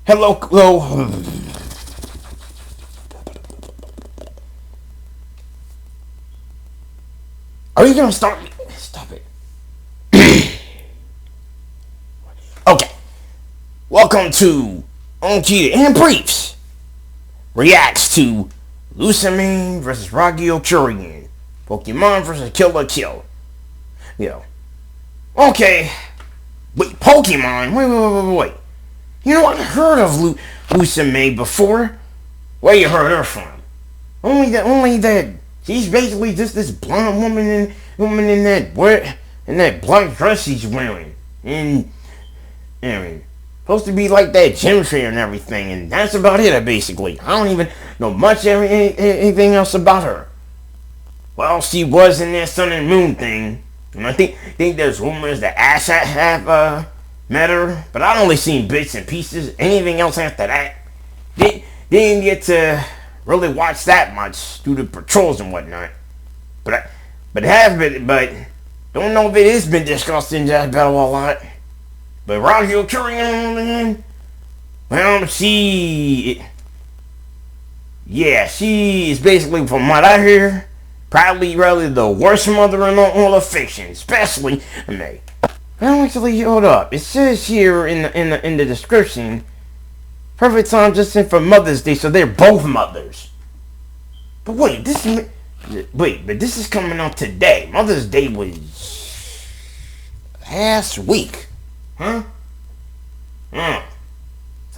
Hello. Are you gonna start me? Stop it. Okay. Welcome to Unkgeta and Breifs reacts to Lusamine versus Ragyō Kiryūin, Pokémon versus Kill. Yo. Okay. Wait, Pokemon? Wait. You know, I've heard of Lusamine before. Where you heard her from? Only that she's basically just this blonde woman in that black dress she's wearing, and supposed to be like that gym fair and everything, and that's about it. Basically, I don't even know much anything else about her. Well, she was in that Sun and Moon thing, and I think there's rumors that Ash have met her, but I've only seen bits and pieces. Anything else after that, didn't get to really watch that much due to patrols and whatnot. But don't know if it has been discussed in that battle a lot. But Ragyō Kiryūin, well, she is basically, from what I hear, probably really the worst mother in all of fiction, especially me. Well, actually, hold up. It says here in the description, perfect time just in for Mother's Day, so they're both mothers. But wait, this is coming out today. Mother's Day was last week, huh? So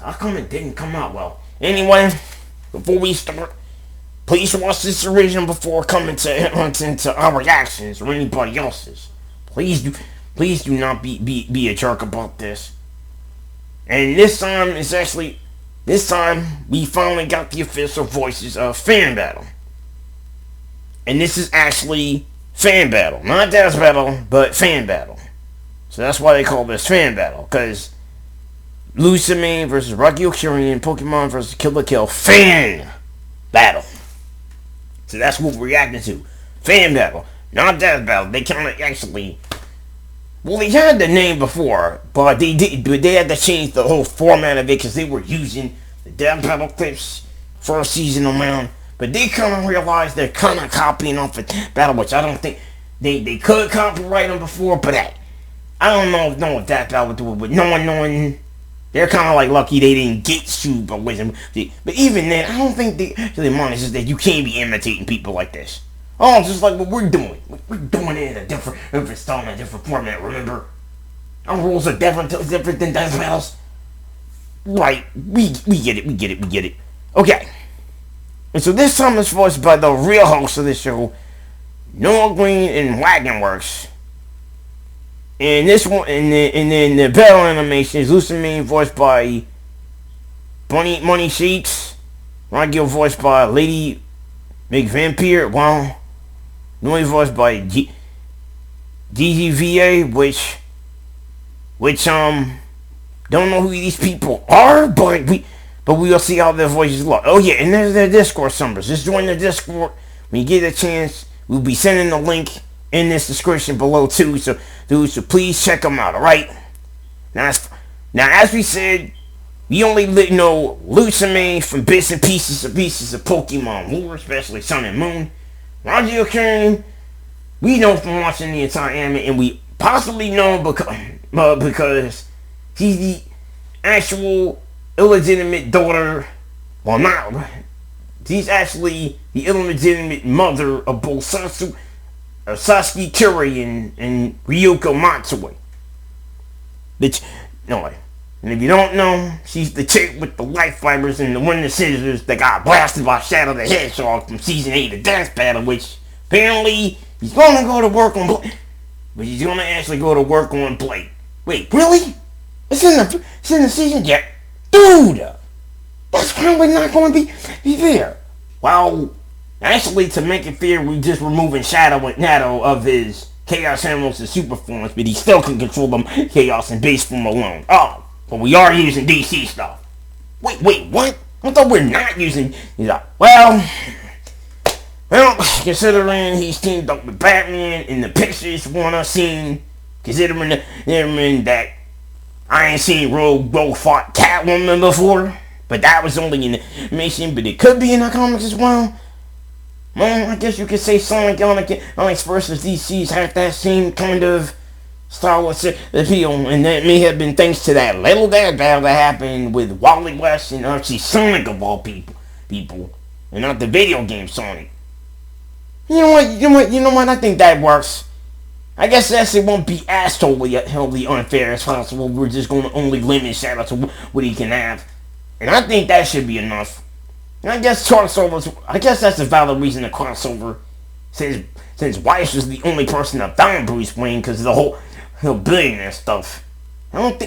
how come it didn't come out? Well, anyway, before we start, please watch this original before coming into our reactions or anybody else's. Please do not be a jerk about this. And this time we finally got the official voices of Fan Battle. And this is actually Fan Battle, not Death Battle, but Fan Battle. So that's why they call this Fan Battle, because Lusamine versus Ragyō Kiryūin, Pokemon versus Kill Fan Battle. So that's what we're reacting to. Fan Battle, not Death Battle. They kind of actually, well, they had the name before, but they had to change the whole format of it because they were using the Death Battle clips for a seasonal round. But they kind of realized they're kind of copying off of Battle, which I don't think they could copyright them before. But I don't know if that Battle would do it. But knowing they're kind of like lucky they didn't get sued by Wizard. But even then, I don't think they really monitor that you can't be imitating people like this. Oh, just like what we're doing. We're doing it in a different style, in a different format, remember? Our rules are different than Death Battles. Right, we get it. Okay. And so this time it's voiced by the real host of this show, Noah Green and Wagonworks. And this one, and then the battle animation is Lusamine voiced by Money Sheets, Ragyō voiced by Lady McVampire, wow. Noise voiced by DGVA, which don't know who these people are, but we will see how their voices look. Oh yeah, and there's their Discord numbers. Just join the Discord when you get a chance. We'll be sending the link in this description below too. So please check them out. All right. Now as we said, we only know Lusamine from bits and pieces of Pokemon lore, especially Sun and Moon. Ragyō Kiryūin, we know from watching the entire anime, and we possibly know because he's the actual illegitimate daughter. Well, not. She's actually the illegitimate mother of both Sasuke Kiryūin and Ryuko Matsue. And if you don't know, she's the chick with the life fibers and the winter scissors that got blasted by Shadow the Hedgehog from Season 8 of Dance Battle, which apparently he's going to go to work on Blade. But he's going to actually go to work on Blade. Wait, really? It's in the season yet? Dude! That's probably not going to be there. Well, Actually, to make it fair, we just removing Shadow and Nato of his Chaos Emeralds and Super forms, but he still can control them Chaos and base form alone. Oh, but we are using DC stuff. Wait, what? I thought we're not using. He's like, well, considering he's teamed up with Batman in the pictures one I've seen, considering that I ain't seen Rogue fought Catwoman before, but that was only in the animation, but it could be in the comics as well. Well, I guess you could say Sonic Onyx versus DC's have that same kind of Star Wars appeal, and that may have been thanks to that little dad battle that happened with Wally West and actually Sonic of all people, and not the video game Sonic. You know what? I think that works. I guess it won't be as totally unfair as possible. We're just going to only limit Shadow to what he can have, and I think that should be enough. And I guess that's a valid reason to crossover, since Weiss was the only person that found Bruce Wayne because of the whole billionaire stuff. I don't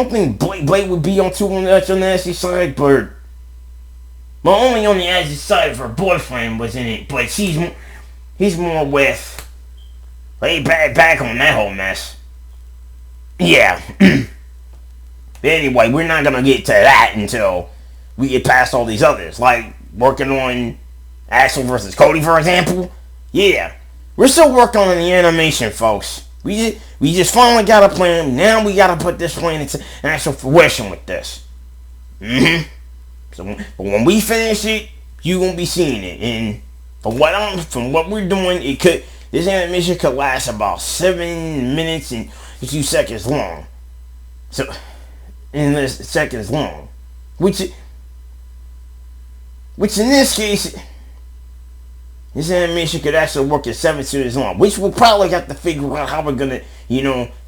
think Blade would be on too much on the nasty side, but only on the nasty side of her boyfriend was in it. But he's more with laid back on that whole mess. Yeah. But anyway, we're not gonna get to that until we get past all these others, like working on Axel versus Cody, for example. Yeah, we're still working on the animation, folks. We just finally got a plan. Now we gotta put this plan into actual fruition with this. So, but when we finish it, you gonna be seeing it. And from what we're doing, this animation could last about 7 minutes and 2 seconds long. So, in this seconds long, which in this case, this animation could actually work at 7 seconds long, which we'll probably have to figure out how we're gonna,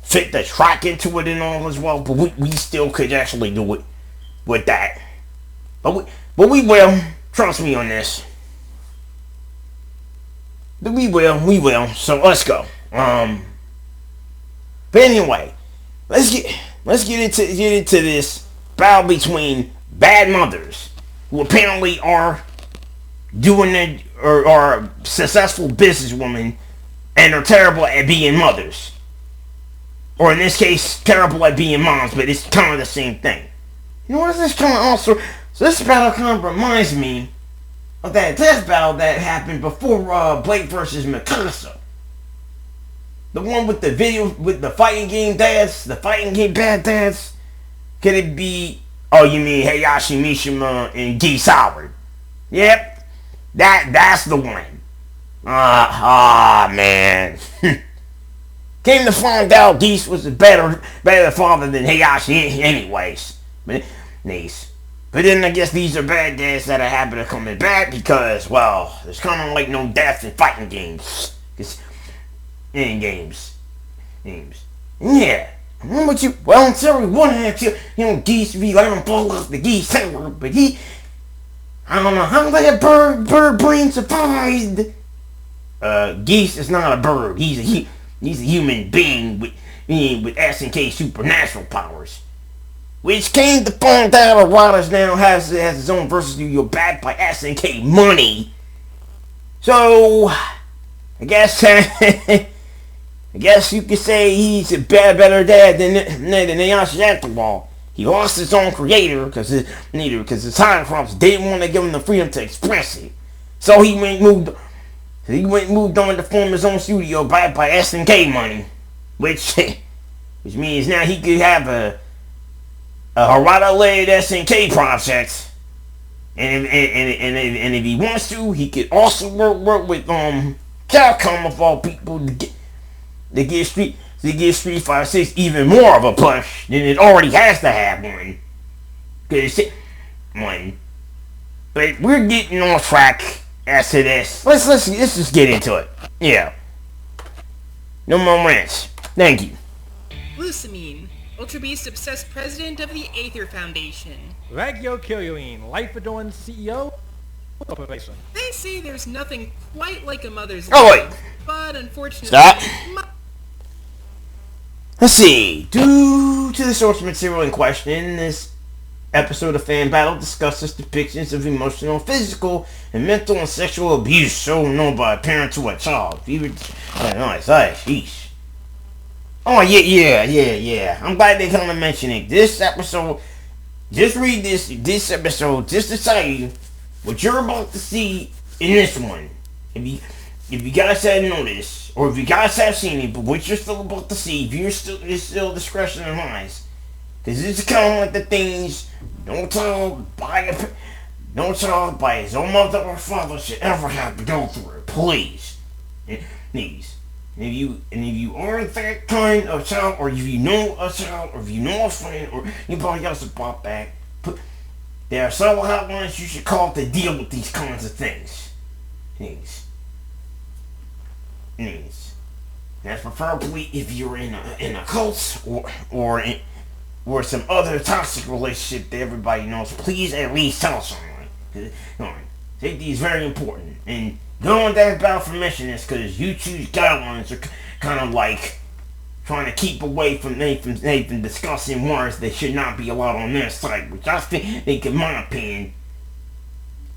fit the track into it and all as well. But we still could actually do it with that. But we will. Trust me on this. But we will. So let's go. But anyway, let's get into this battle between bad mothers who apparently are doing it, or are successful businesswomen and are terrible at being mothers. Or in this case, terrible at being moms, but it's kind of the same thing. You know what, this kind of also... So this battle kind of reminds me of that death battle that happened before Blake versus Mikasa. The one with the fighting game dads, the fighting game bad dads. Could it be... Oh, you mean Heihachi Mishima and Geese Howard? Yep. That's the one. Man. Came to find out Geese was a better father than Heihachi anyways. But then I guess these are bad dads that are happy to coming back because, well, there's kind of like no death in fighting games. Yeah. What you... Well, until we want to have Geese be like on fall off the Geese Tower, but I don't know how that bird brain survived. Geese is not a bird. He's a human being with SNK supernatural powers. Which came to find out Arata now has his own versus Yu-Gi-Oh! Backed by SNK money. So, I guess you could say he's a better dad than Heihachi after all. He lost his own creator because his higher crops didn't want to give him the freedom to express it. So he moved on to form his own studio backed by SNK money, which means now he could have a Harada-led SNK project, and if he wants to, he could also work with Capcom of all people to give Street Fighter 6 even more of a push than it already has to have one. But we're getting off track as to this. Let's just get into it. Yeah. No more rants. Thank you. Lusamine, Ultra Beast obsessed president of the Aether Foundation. Ragyō Kiryūin, life-adoring CEO. They say there's nothing quite like a mother's love, wait. But unfortunately... Stop. Let's see. Due to the source material in question, this episode of Fan Battle discusses depictions of emotional, physical, and mental and sexual abuse shown known by a parent to a child. Nice, sheesh. Oh, yeah. I'm glad they come to mention it. This episode, just read this episode, just to tell you what you're about to see in this one. If you guys hadn't noticed, or if you guys have seen it, but what you're still about to see, if it's still discretion and lies. Because it's kind of like the things no child by his own mother or father should ever have to go through. Please. Please. And if you are that kind of child, or if you know a child, or if you know a friend, or anybody else about that, there are several hotlines you should call to deal with these kinds of things. Things. That's preferably if you're in a cult or some other toxic relationship that everybody knows. Please at least tell someone. Safety is very important. And going that about for mentioning this, because YouTube's guidelines are kind of like trying to keep away from Nathan discussing words that should not be allowed on their site, which I think in my opinion,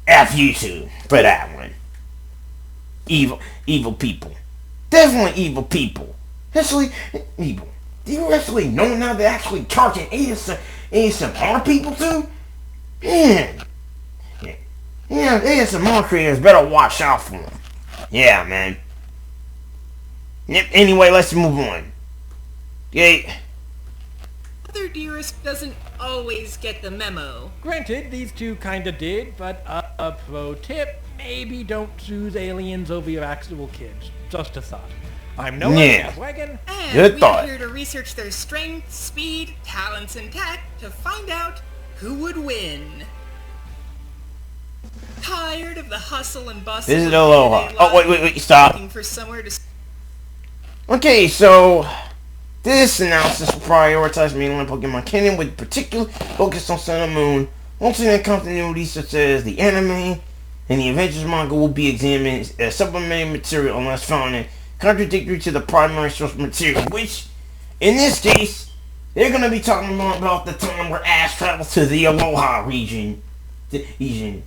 F YouTube for that one. Evil people. Definitely evil people. Especially evil. Do you actually know now they're actually charging ASMR people too? Man. Yeah, ASMR creators better watch out for them. Yeah, man. Anyway, let's move on. Okay. Mother Dearest doesn't always get the memo. Granted, these two kinda did, but a pro tip, maybe don't choose aliens over your actual kids. Just a thought. I'm no wagon. And Good thought. We're here to research their strength, speed, talents, and tech to find out who would win. Tired of the hustle and bustle. This is Aloha. Oh, wait, stop. Looking for somewhere to... Okay, so this analysis will prioritize mainline Pokemon canon with particular focus on Sun and Moon. Alternate continuity such as the anime and the Avengers manga will be examined as supplementary material unless found in contradictory to the primary source material, which, in this case, they're going to be talking about the time where Ash traveled to the Aloha region in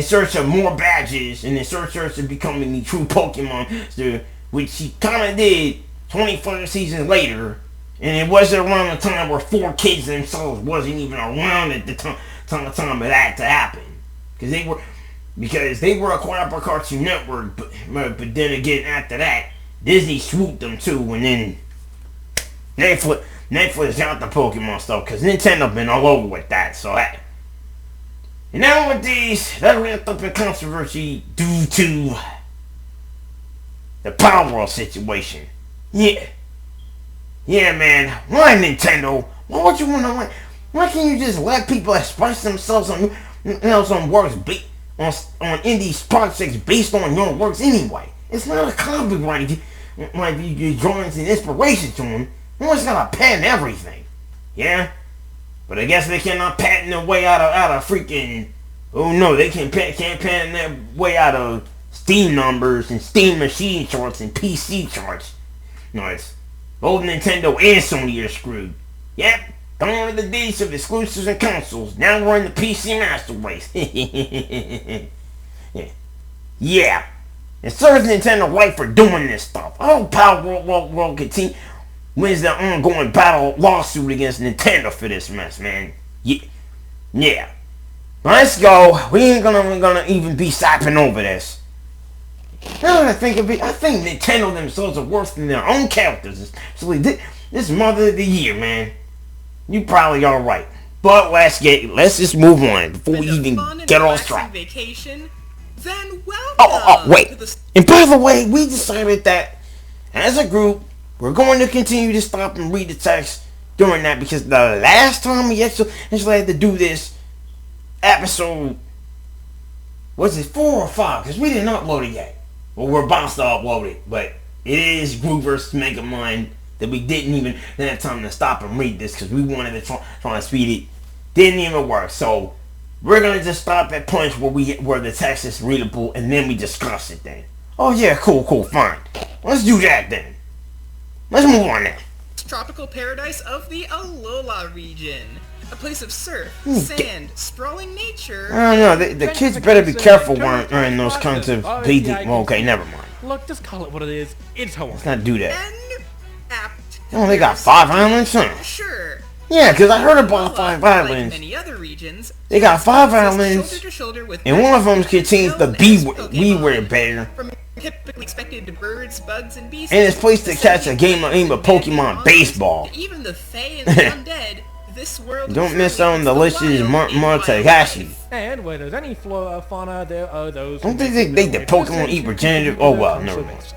search of more badges and in search of becoming the true Pokemon, which he kind of did 25 seasons later, and it wasn't around the time where 4 kids themselves wasn't even around at the time of that to happen, because they were acquired by Cartoon Network, but then again after that, Disney swooped them too, and then Netflix got the Pokemon stuff, because Nintendo been all over with that, so that. And nowadays, that wrapped up in controversy due to the Power World situation. Yeah, man, why Nintendo? Why would you want to, why can't you just let people express themselves on works on indie projects based on your works anyway? It's not a copyright. Like your drawings and inspiration to them. No one's gonna patent everything. Yeah? But I guess they cannot patent their way out of freaking... Oh no, they can't patent their way out of Steam numbers and Steam machine charts and PC charts. No, it's both Nintendo and Sony are screwed. Yep. Gone are the days of exclusives and consoles. Now we're in the PC master race. Yeah. It serves Nintendo right for doing this stuff. Oh, Power World continue wins the ongoing battle lawsuit against Nintendo for this mess, man. Yeah. Let's go. We ain't gonna even be sapping over this. Now that I think of it, I think Nintendo themselves are worse than their own characters. So this Mother of the Year, man. You probably are right. But let's just move on before we even get off track. Vacation, then wait. And by the way, we decided that as a group, we're going to continue to stop and read the text during that, because the last time we actually had to do this episode, was it 4 or 5? Because we didn't upload it yet. Well, we're about to upload it, but it is Group vs. Mega Mind that we didn't even have time to stop and read this because we wanted to try to speed it. Didn't even work. So we're gonna just stop at points where the text is readable, and then we discuss it then. Oh yeah, cool, fine. Let's do that then. Let's move on now. Tropical paradise of the Alola region. A place of surf, sand, sprawling nature. I don't know. The kids better be careful when they're in those kinds of bathing. Well, okay, never mind. Look, just call it what it is. It's Hawaii. Let's not do that. And apt. Oh, they got 5 islands, huh? Sure. Yeah, because I heard about 5 Like islands. many other regions, They got 5 shoulder islands, to shoulder with and one of them contains the Pokemon. beware bear. From typically expected birds, bugs, and beasts. And it's placed to catch a game of Pokemon baseball. Even the Fae and the undead, this world. Don't miss out on delicious Martagashi. And where there's any flora or fauna, there are those. Don't think the Pokemon eat regenerative? Oh well, never mind.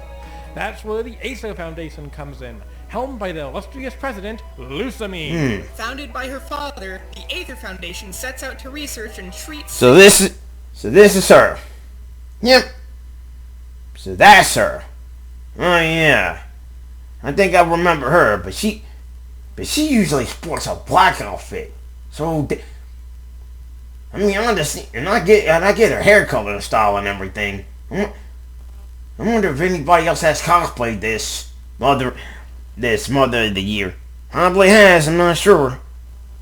That's where the Aether Foundation comes in, helmed by the illustrious president, Lusamine. Founded by her father, the Aether Foundation sets out to research and treat. So this is her. Yep. So that's her. Oh yeah. I think I remember her, but she usually sports a black outfit. So I mean, I understand, and I get her hair color and style and everything. I wonder if anybody else has cosplayed this Mother of the Year. Probably has, I'm not sure.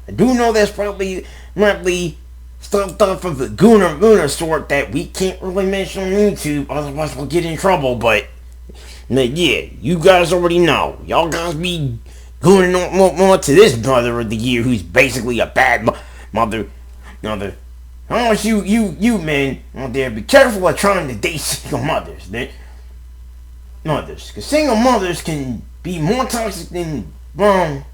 I do know there's probably might be stuff of the Guna sort that we can't really mention on YouTube, otherwise we'll get in trouble, but yeah, you guys already know. Y'all guys be going more to this Mother of the Year who's basically a bad mother. I want you men out there, be careful of trying to date single mothers. Because single mothers can be more toxic than, well,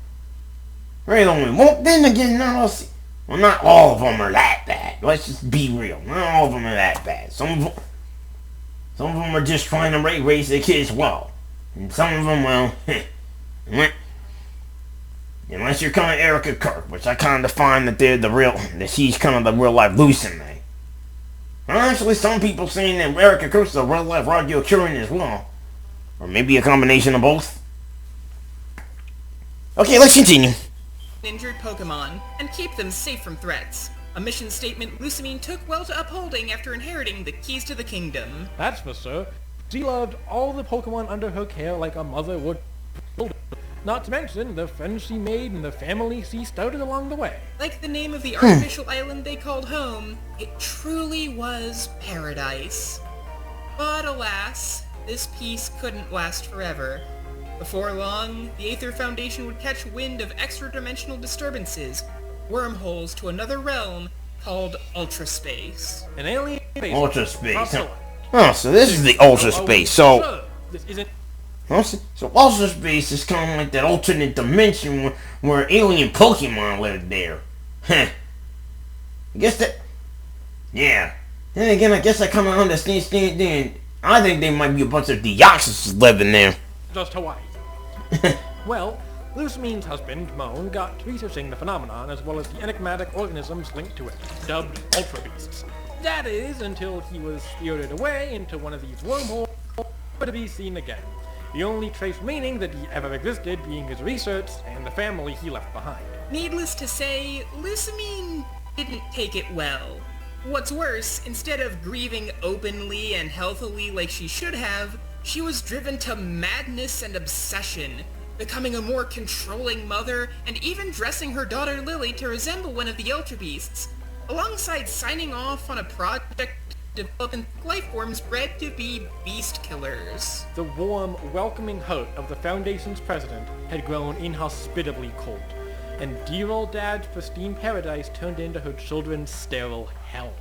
then again, not all of them are that bad. Let's just be real. Not all of them are that bad. Some of them are just trying to raise their kids well. And some of them, well, unless you're kind of Erica Kirk, which I kind of find that she's kind of the real life Lusamine. Actually, some people saying that Erica Kirk's the real life Ragyō Kiryūin as well. Or maybe a combination of both. Okay, let's continue. Injured Pokemon, and keep them safe from threats. A mission statement Lusamine took well to upholding after inheriting the keys to the kingdom. That's for sure. She loved all the Pokemon under her care like a mother would. Not to mention the friends she made and the family she started along the way. Like the name of the artificial island they called home, it truly was paradise. But alas, this peace couldn't last forever. Before long, the Aether Foundation would catch wind of extra-dimensional disturbances, wormholes to another realm called Ultra Space. An alien base. Ultra Space. Oh, so this is the Ultra Space. So this isn't. So Ultra Space is kind of like that alternate dimension where alien Pokemon live there. Huh. I guess that. Yeah. Then again, I guess I kind of understand. I think there might be a bunch of Deoxys living there. Just Hawaii. Well, Lusamine's husband, Moan, got researching the phenomenon as well as the enigmatic organisms linked to it, dubbed Ultra Beasts. That is, until he was spirited away into one of these wormholes, but to be seen again. The only trace remaining that he ever existed being his research and the family he left behind. Needless to say, Lusamine didn't take it well. What's worse, instead of grieving openly and healthily like she should have, she was driven to madness and obsession, becoming a more controlling mother and even dressing her daughter Lily to resemble one of the Ultra Beasts, alongside signing off on a project developing life forms bred to be beast killers. The warm, welcoming heart of the Foundation's president had grown inhospitably cold, and dear old Dad's pristine paradise turned into her children's sterile hell.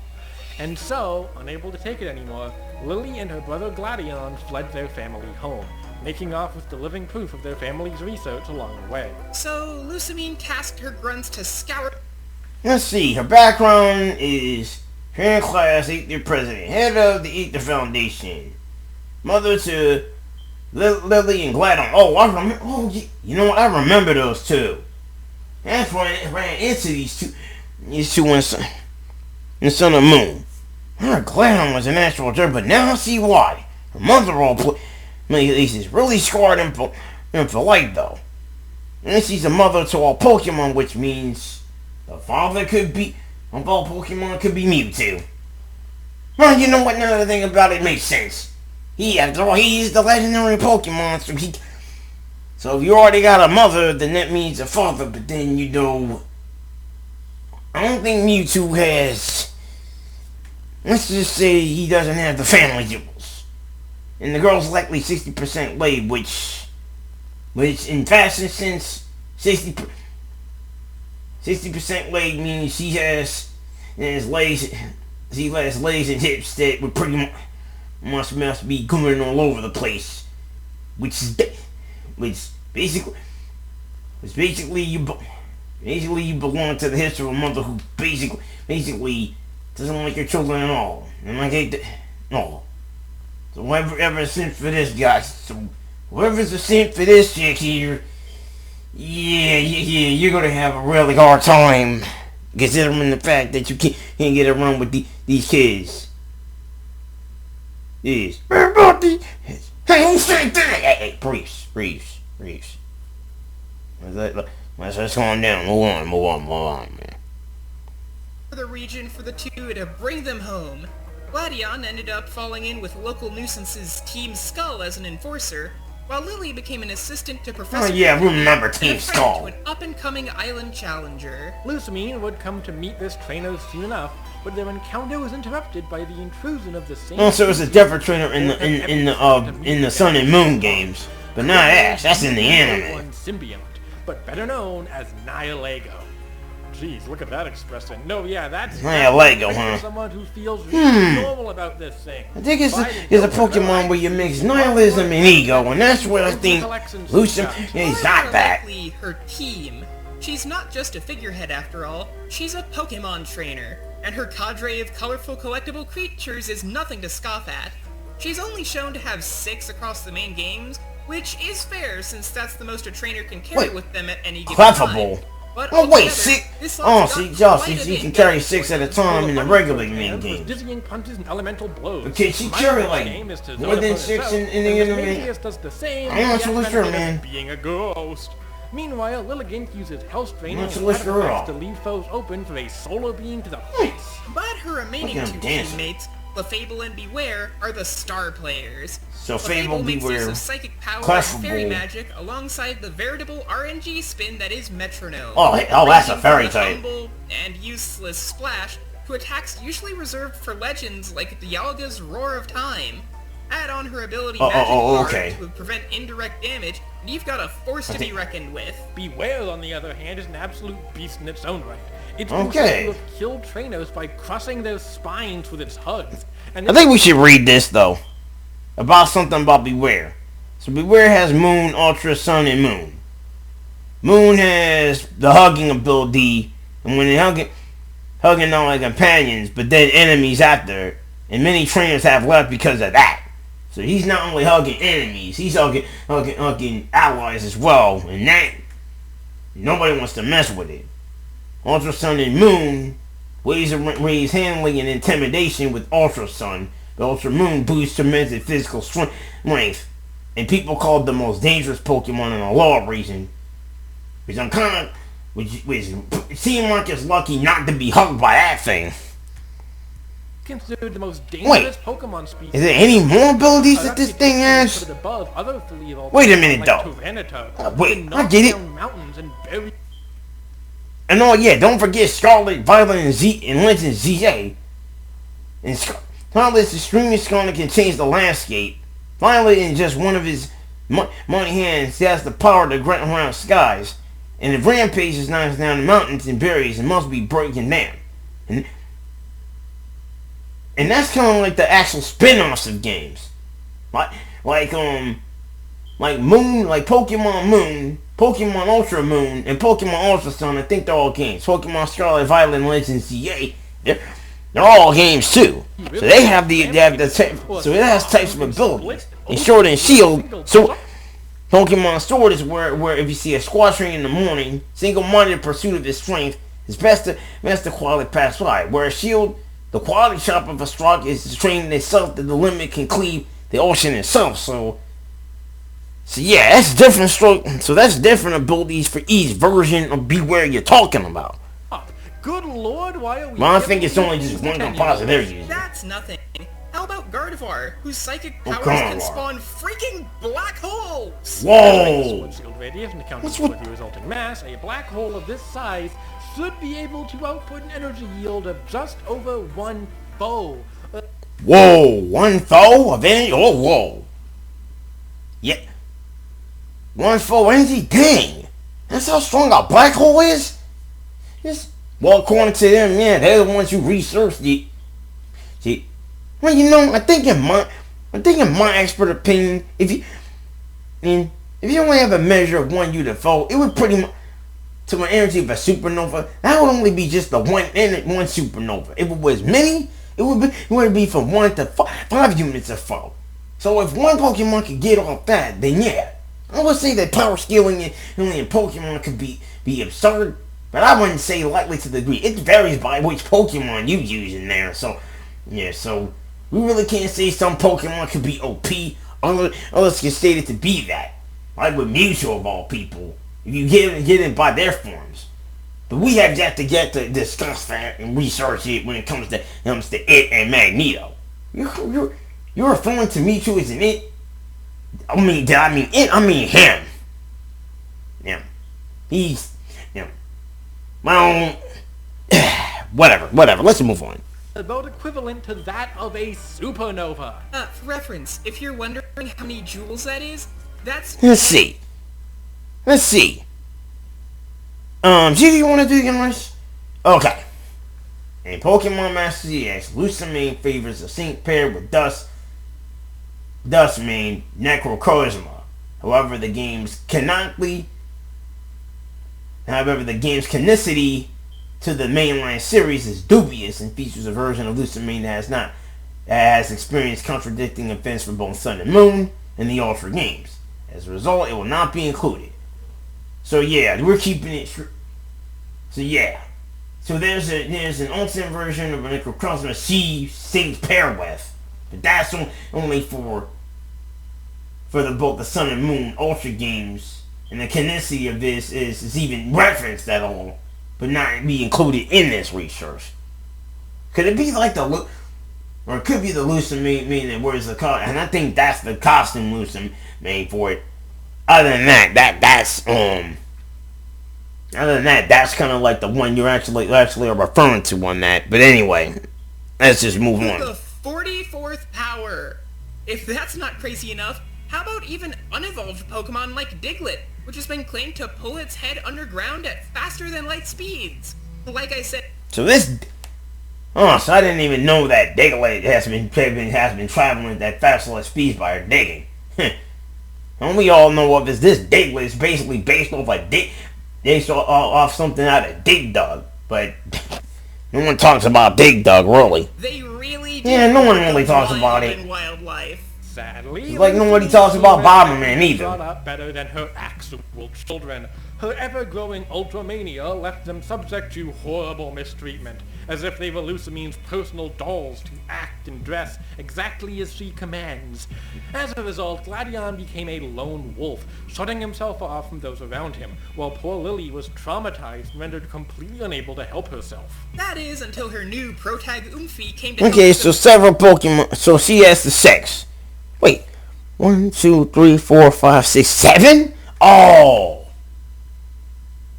And so, unable to take it anymore, Lily and her brother Gladion fled their family home, making off with the living proof of their family's research along the way. So, Lusamine tasked her grunts to scour... Let's see, her background is parent class, Aether president, head of the Aether Foundation, mother to Lily and Gladion. Oh, I remember. Oh, you know what? I remember those two. That's when I ran into these two in Sun and Moon. Her Gladion was an actual jerk, but now I see why. Her mother is really scarred and for life, though. And she's a mother to all Pokemon, which means the father of all Pokemon could be Mewtwo. Well, you know what? Now the thing about it makes sense. After all, he is the legendary Pokemon, so if you already got a mother, then that means a father, but then, I don't think Mewtwo has. Let's just say he doesn't have the family jewels, and the girl's likely 60% laid, which in fashion sense, 60% laid means she has legs and hips that would pretty much must be going all over the place, which basically you belong to the history of a mother who basically doesn't like her children at all, and I hate that. No. So whoever's sent for this guy, whoever's a simp for this chick here, yeah, you're gonna have a really hard time, considering the fact that you can't get around with these kids. Yes. Hey, who said that? Hey, Breifs. Let's calm down. Move on, man. The region for the two to bring them home. Gladion ended up falling in with local nuisances Team Skull as an enforcer, while Lily became an assistant to Professor... Oh yeah, we remember Team Skull. ...to an up-and-coming island challenger. Lusamine would come to meet this trainer soon enough, but their encounter was interrupted by the intrusion of the same... Also, it was a different trainer in the Sun and Moon games, but not Ash. That's in the anime. Symbiont, but better known as Nihilego. Jeez, look at that expression. No, yeah, that's Nihilego, huh? Someone who feels really normal about this thing. I think it's a Pokemon where you mix nihilism and ego, and that's what I think Lusamine is not that. Her team. She's not just a figurehead after all, she's a Pokemon trainer, and her cadre of colorful collectible creatures is nothing to scoff at. She's only shown to have 6 across the main games, which is fair since that's the most a trainer can carry with them at any given time. But oh wait, 6? Oh, see, she can carry 6 at a time in the regular main game. Dizzying punches and elemental blows. Okay, she carry like more than 6 in the enemy. I'm not so sure, man. Being a ghost. Meanwhile, Lilligant uses Health Drain and to leave foes open for a solo beam to the face. But her remaining 2 teammates, Clefable and Beware, are the star players. So Fable, makes Beware, use of psychic power and fairy magic alongside the veritable RNG spin that is Metronome. Oh, that's a fairy type. Humble and useless splash to attacks usually reserved for legends like Dialga's Roar of Time. Add on her ability Magic to prevent indirect damage, and you've got a force to be reckoned with. Beware, on the other hand, is an absolute beast in its own right. It's been said to have killed trainers by crushing their spines with its hugs. And I think we should read this, though. About something about Beware. So Beware has Moon, Ultra, Sun, and Moon. Moon has the hugging ability, and when they're hugging not like companions, but then enemies after, and many trainers have left because of that. So he's not only hugging enemies, he's hugging allies as well, and that nobody wants to mess with it. Ultra Sun and Moon raise handling and intimidation with Ultra Sun, but Ultra Moon boosts tremendous physical strength, and people call it the most dangerous Pokemon in a law reason. Which seems like it's lucky not to be hugged by that thing. Considered the most dangerous Pokemon species. Is there any more abilities that this thing has? Wait a minute, though. Wait, I get it. And oh yeah, don't forget Scarlet, Violet, and Legend ZA. And Scarlet's extremely strong and can change the landscape. Violet, in just one of his mighty hands, has the power to grant around skies. And if Rampage knocks down the mountains and barriers, it must be breaking down. And that's kind of like the actual spin-offs of games. Like Moon, like Pokemon Moon, Pokemon Ultra Moon, and Pokemon Ultra Sun. I think they're all games. Pokemon Scarlet, Violet, and Legends ZA, they're all games too. So they have so it has types of abilities. And Sword and Shield. So Pokemon Sword is where if you see a squadron in the morning, single-minded pursuit of its strength is best to quality pass by. Whereas Shield, the quality shop of a stroke is training itself that the limit can cleave the ocean itself. So yeah, that's different stroke. So that's different abilities for each version of Beware you're talking about. Good lord, why are we? Well, I think it's only just one composite they're using. That's nothing. How about Gardevoir, whose psychic powers can spawn freaking black holes? Whoa! Shield radius and accounting for the resulting mass, a black hole of this size should be able to output an energy yield of just over 1 foe. Whoa, 1 foe of energy? Oh, whoa. Yeah. 1 foe energy? Dang. That's how strong a black hole is? Well, according to them, yeah, they're the ones who researched it. See, well, you know, I think in my expert opinion, if you only have a measure of 1 U to foe, it would pretty much, to an energy of a supernova, that would only be just the one supernova. If it was many, it would be from 1 to 5 units of foe. So if one Pokemon could get off that, then yeah, I would say that power scaling in Pokemon could be absurd, but I wouldn't say likely to the degree. It varies by which Pokemon you use in there. So yeah, so we really can't say some Pokemon could be OP unless it's stated to be that. Like with Mewtwo of all people, if you get it by their forms. But we have yet to get to discuss that and research it when it comes to it and Magneto. You're referring to Mewtwo as an it? I mean, did I mean it? I mean him. Yeah. He's, yeah. Well, whatever. Let's move on. About equivalent to that of a supernova. For reference, if you're wondering how many joules that is, that's... Let's see. See, you want to do again, Rice? Okay. In Pokemon Master ZX, Lusamine favors a sync pair with Duskmane, Necrocharisma. However, the game's canonicity to the mainline series is dubious and features a version of Lusamine that has experienced contradicting events for both Sun and Moon in the Ultra games. As a result, it will not be included. So yeah, we're keeping it. So yeah, so there's an Ultimate version of Necrocharisma she sings pair with, but that's only for both the Sun and Moon Ultra games, and the canonicity of this is even referenced at all, but not be included in this research. Could it be like or it could be the Lusamine that wears the costume, and I think that's the costume Lusamine for it. Other than that, that's kind of like the one you're actually are referring to on that. But anyway, let's just move on. The 44th power. If that's not crazy enough, how about even unevolved Pokemon like Diglett, which has been claimed to pull its head underground at faster than light speeds? Like I said... So I didn't even know that Diglett has been traveling at that fast light speeds by her digging. And we all know of is this Diglett is basically based off something out of Dig Dug, but no one talks about Dig Dug, really. They really do. Yeah, no one really talks about it. Wildlife. Sadly, it's like nobody talks about Bomberman either. Brought up better than her actual children. Her ever-growing Ultramania left them subject to horrible mistreatment, as if they were Lusamine's personal dolls to act and dress exactly as she commands. As a result, Gladion became a lone wolf, shutting himself off from those around him, while poor Lily was traumatized and rendered completely unable to help herself. That is, until her new protag Umphi came to... Okay, so several Pokemon, so she has the 6. Wait, 1, 2, 3, 4, 5, 6, 7? Oh!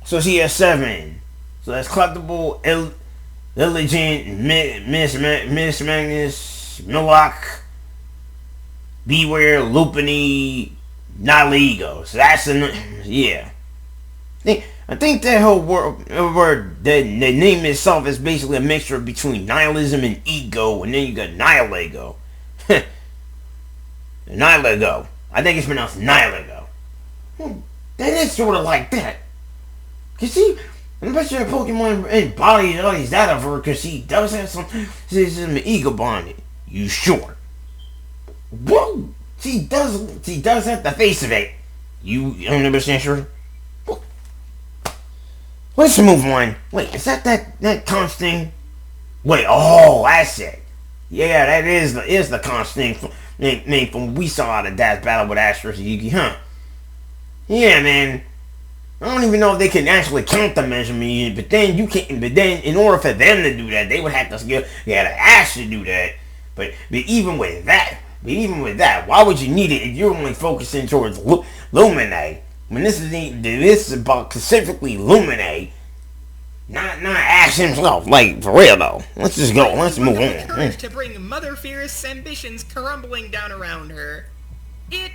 So she has 7. So that's collectible, Illigant, Miss Magnus, Millock, Beware, Lupini, Nihilego. So that's yeah. I think that whole word, the name itself is basically a mixture between nihilism and ego, and then you got Nihilego. Nihilego. I think it's pronounced Nihilego. That is sort of like that. You see, I'm not sure Pokemon embodies that of her, because she does have some ego bonded. You sure? Whoa! She does have the face of it. You 100% sure? Let's move on. Wait, is that Constantine? Wait, oh, that's it. Yeah, that is the Constantine name from we saw out of that battle with Astros and Yugi, huh? Yeah, man. I don't even know if they can actually count the measurement unit, but then in order for them to do that, they would have to actually do that. But even with that, why would you need it if you're only focusing towards Luminae? When this is about specifically Luminae, Not Ash himself. Like, for real though. Let's just go. Let's move on. Courage to bring Mother Fierce's ambitions crumbling down around her. It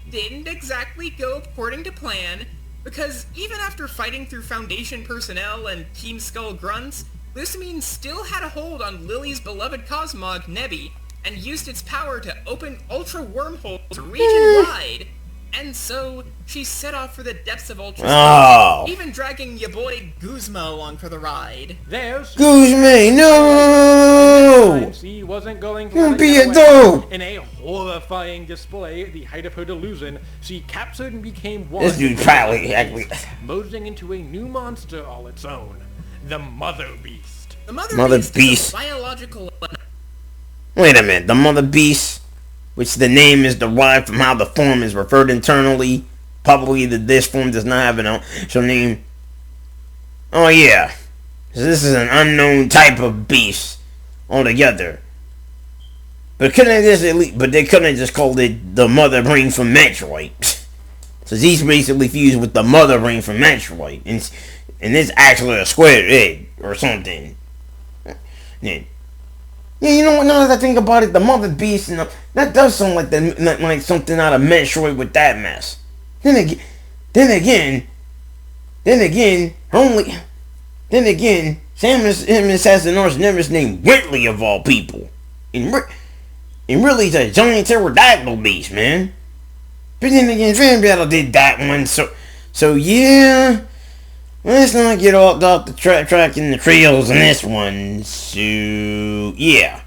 didn't exactly go according to plan, because even after fighting through Foundation personnel and Team Skull grunts, Lusamine still had a hold on Lily's beloved Cosmog, Nebby, and used its power to open ultra wormholes region-wide. And so, she set off for the depths of Ultra Space, even dragging your boy Guzma along for the ride. There's Guzma, no! She wasn't going Don't to be get a away. dope! In a horrifying display at the height of her delusion, she captured and became one. This dude probably actually merging into a new monster all its own. The Mother Beast. The Mother Beast is a biological... Wait a minute, the Mother Beast, which the name is derived from how the form is referred internally. Probably that this form does not have an official name. Oh yeah, so this is an unknown type of beast altogether. But they couldn't have just called it the Mother Brain from Metroid. So he's basically fused with the Mother Brain from Metroid, and it's actually a square egg or something. Yeah, you know what? Now that I think about it, the Mother Beast, that does sound like something out of Metroid with that mess. Then again, Samus has an arch nemesis named Whitley of all people, and really it's a giant pterodactyl beast, man. But then again, Fan Battle did that one, so yeah. Let's not get all off the track in the trails in this one. So yeah,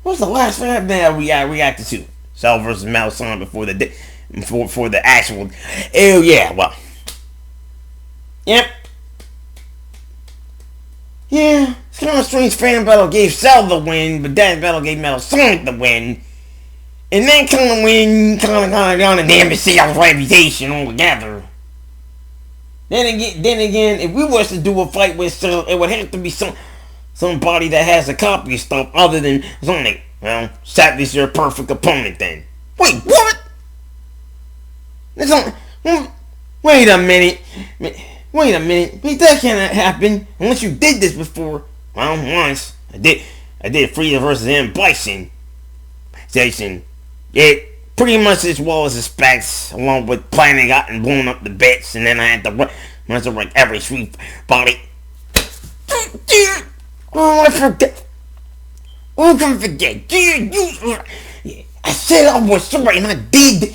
what's the last Fan Battle we reacted to? Cell versus Malson before the actual. Oh yeah, well, yep. Yeah, it's kind of strange. Fan Battle gave Cell the win, but that battle gave Metal Sonic the win. And that kind of win kind of got a damage Cell's reputation altogether. Then again, if we was to do a fight with Cell, it would have to be somebody that has a copy of stuff other than Sonic. Well, Savvy's your perfect opponent then. Wait, what? Wait a minute. That can't happen unless you did this before. Well, once I did Frieza versus M Bison station. It pretty much as well as expects, along with planning out and blowing up the bits, and then I had to resurrect every sweet body. Oh, I forget. Who can forget? I said I was sorry, and I did.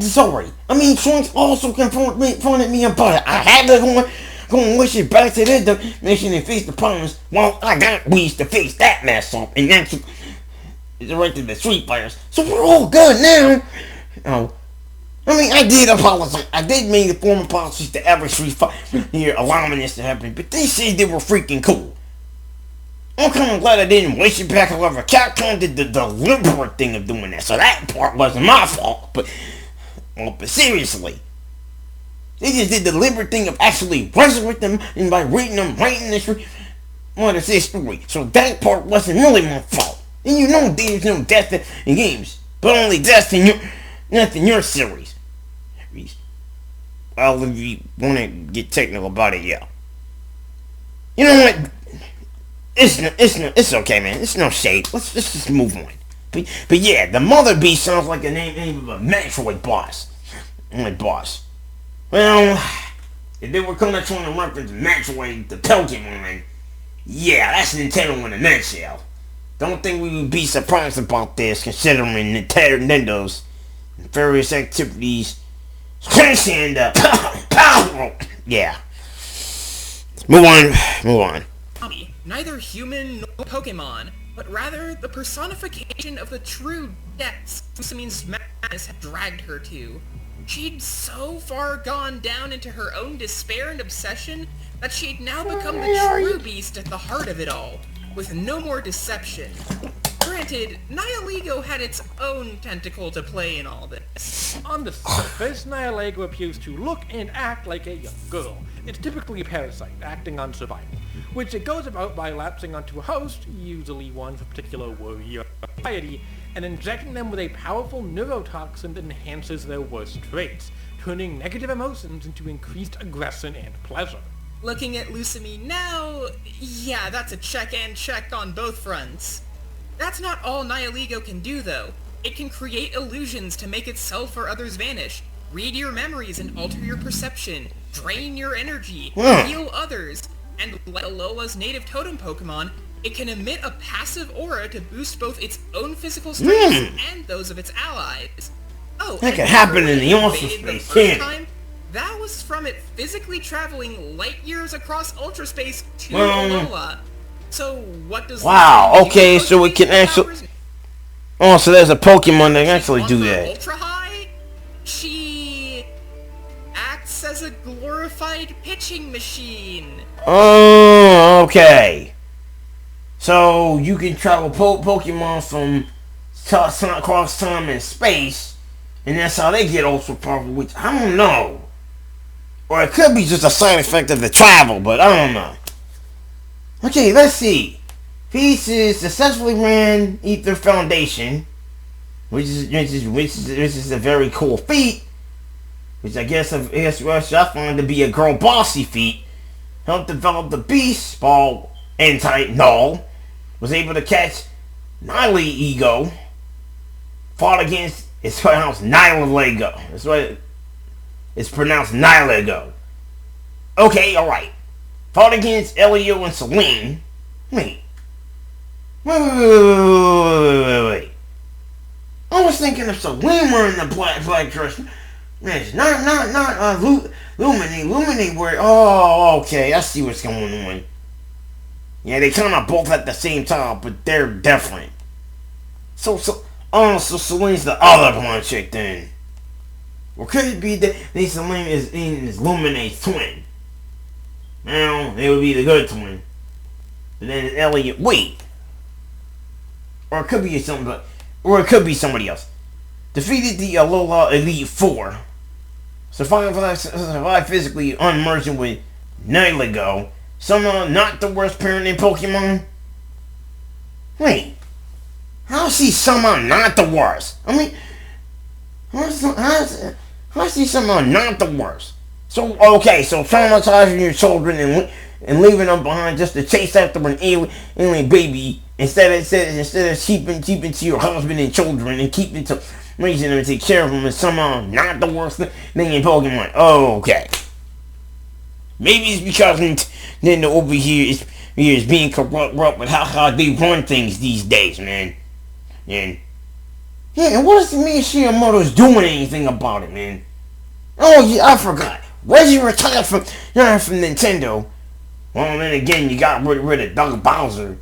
Sorry. I mean, Trunks also confronted me about it. I had to go and wish it back to their dimension and face the problems while I got Whis to face that mess up, and that's directed the Street Fighters. So we're all good now. Oh. I mean, I did apologize. I did make a formal apologies to every Street Fighter here allowing this to happen, but they said they were freaking cool. I'm kind of glad I didn't waste it back. However, Capcom did the deliberate thing of doing that, so that part wasn't my fault. But seriously, they just did the deliberate thing of actually resurrecting them and by reading them right in the street. Well, it's this story, so that part wasn't really my fault. And you know there's no death in games, but only death in your series. Well, if you want to get technical about it, yeah. You know what? It's okay, man. It's no shade. Let's just move on. But yeah, the Mother Beast sounds like the name of a Metroid boss. Well, if they were trying to reference Metroid to Pokémon, yeah, that's Nintendo in a nutshell. Don't think we would be surprised about this, considering Nintendo's various activities. And yeah. Move on. Neither human nor Pokemon, but rather the personification of the true depths Lusamine's madness had dragged her to. She'd so far gone down into her own despair and obsession that she'd now become the true beast at the heart of it all, with no more deception. Granted, Nihilego had its own tentacle to play in all this. On the surface, Nihilego appears to look and act like a young girl. It's typically a parasite, acting on survival, which it goes about by lapsing onto a host, usually one of a particular warrior society, and injecting them with a powerful neurotoxin that enhances their worst traits, turning negative emotions into increased aggression and pleasure. Looking at Lusamine now, yeah, that's a check and check on both fronts. That's not all Nihilego can do, though. It can create illusions to make itself or others vanish, read your memories and alter your perception, drain your energy, heal others, and like Alola's native totem Pokemon, it can emit a passive aura to boost both its own physical strength and those of its allies. Oh, that can happen in the Ultra Space, can't it? That was from it physically traveling light years across Ultra Space to Alola. So what does... Wow, okay, so it can actually... Oh, so there's a Pokemon that can actually do that. Ultra High? She acts as a glorified pitching machine. Oh, okay. So you can travel Pokemon from across time and space, and that's how they get ultra powerful, which I don't know. Or it could be just a side effect of the travel, but I don't know. Okay, let's see. Pieces successfully ran Ether Foundation, which is a very cool feat, which I guess I find to be a girl bossy feat. Helped develop the Beast Ball N-type Null, was able to catch Nihilego, fought against, it's pronounced Nihilego. That's right. It's pronounced Nihilego. Okay, alright. Fought against Elio and Celine. Wait. Wait. I was thinking of Celine wearing the black dress. Yes, not Lumine. Lumine were... Oh, okay. I see what's going on. Yeah, they kind of both at the same time, but they're different. So Celine's the other blonde chick then. Or could it be that Celine is Lumine's twin? Now, it would be the good twin. But then Elliot, wait. Or it could be somebody else. Defeated the Alola Elite Four. Survived physically unmerging with Nihilego. Somehow not the worst parent in Pokemon. Wait. How is he somehow not the worst? I mean, how is he somehow not the worst? So, okay, so traumatizing your children and leaving them behind just to chase after an alien baby instead of keeping to your husband and children and keeping to raising them and take care of them is somehow not the worst thing in Pokemon. Oh, okay. Maybe it's because Nintendo over here is being corrupt with how they run things these days, man. And what does Miyamoto's doing anything about it, man? Oh yeah, I forgot. Reggie retired from Nintendo. Well, then again, you got rid of Doug Bowser,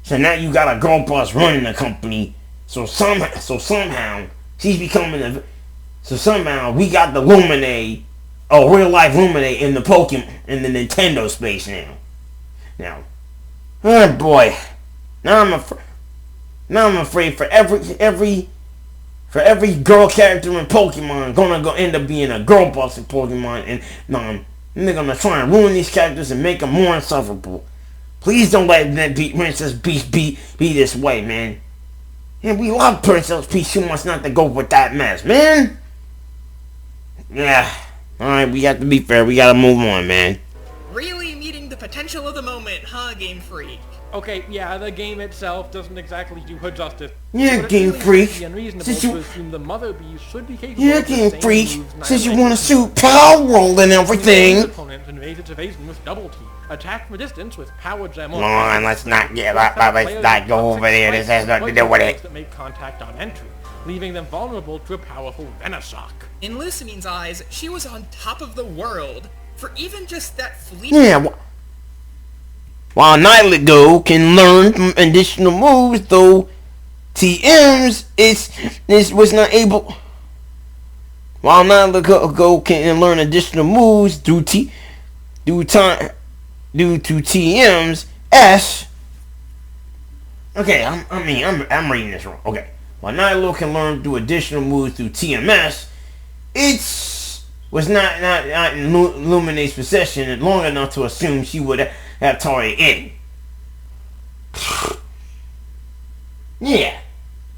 so now you got a girl boss running the company. So somehow she's becoming So somehow we got the Lumine, real life Lumine in the Pokemon in the Nintendo space now. Oh boy, now I'm afraid for every girl character in Pokemon gonna end up being a girl boss in Pokemon, and they're gonna try and ruin these characters and make them more insufferable. Please don't let that Princess Peach be this way, man. And we love Princess Peach too much not to go with that mess, man. Yeah, alright, we have to be fair. We gotta move on, man. Really meeting the potential of the moment, huh, Game Freak? Okay, yeah, the game itself doesn't exactly do her justice. Yeah, Game Freak. Since you assume the Mother Bee should be capable of Game Freak. Since you want to shoot Power Roll and everything. Opponent invades its evasion with Double Team. Attack from a distance with Power Gem. Come on, let's not go over there. This has nothing to do with it. That make contact on entry, leaving them vulnerable to a powerful Venoshock. In Lusamine's eyes, she was on top of the world. For even just that fleeting... Yeah, while Nihilego can learn from additional moves, though TM's was not able. While Nihilego can learn additional moves due to TM's S. Okay, I'm reading this wrong. Okay, while Nihilego can learn through additional moves through TMS, was not in Lumine's possession long enough to assume she would have targeted it. Yeah.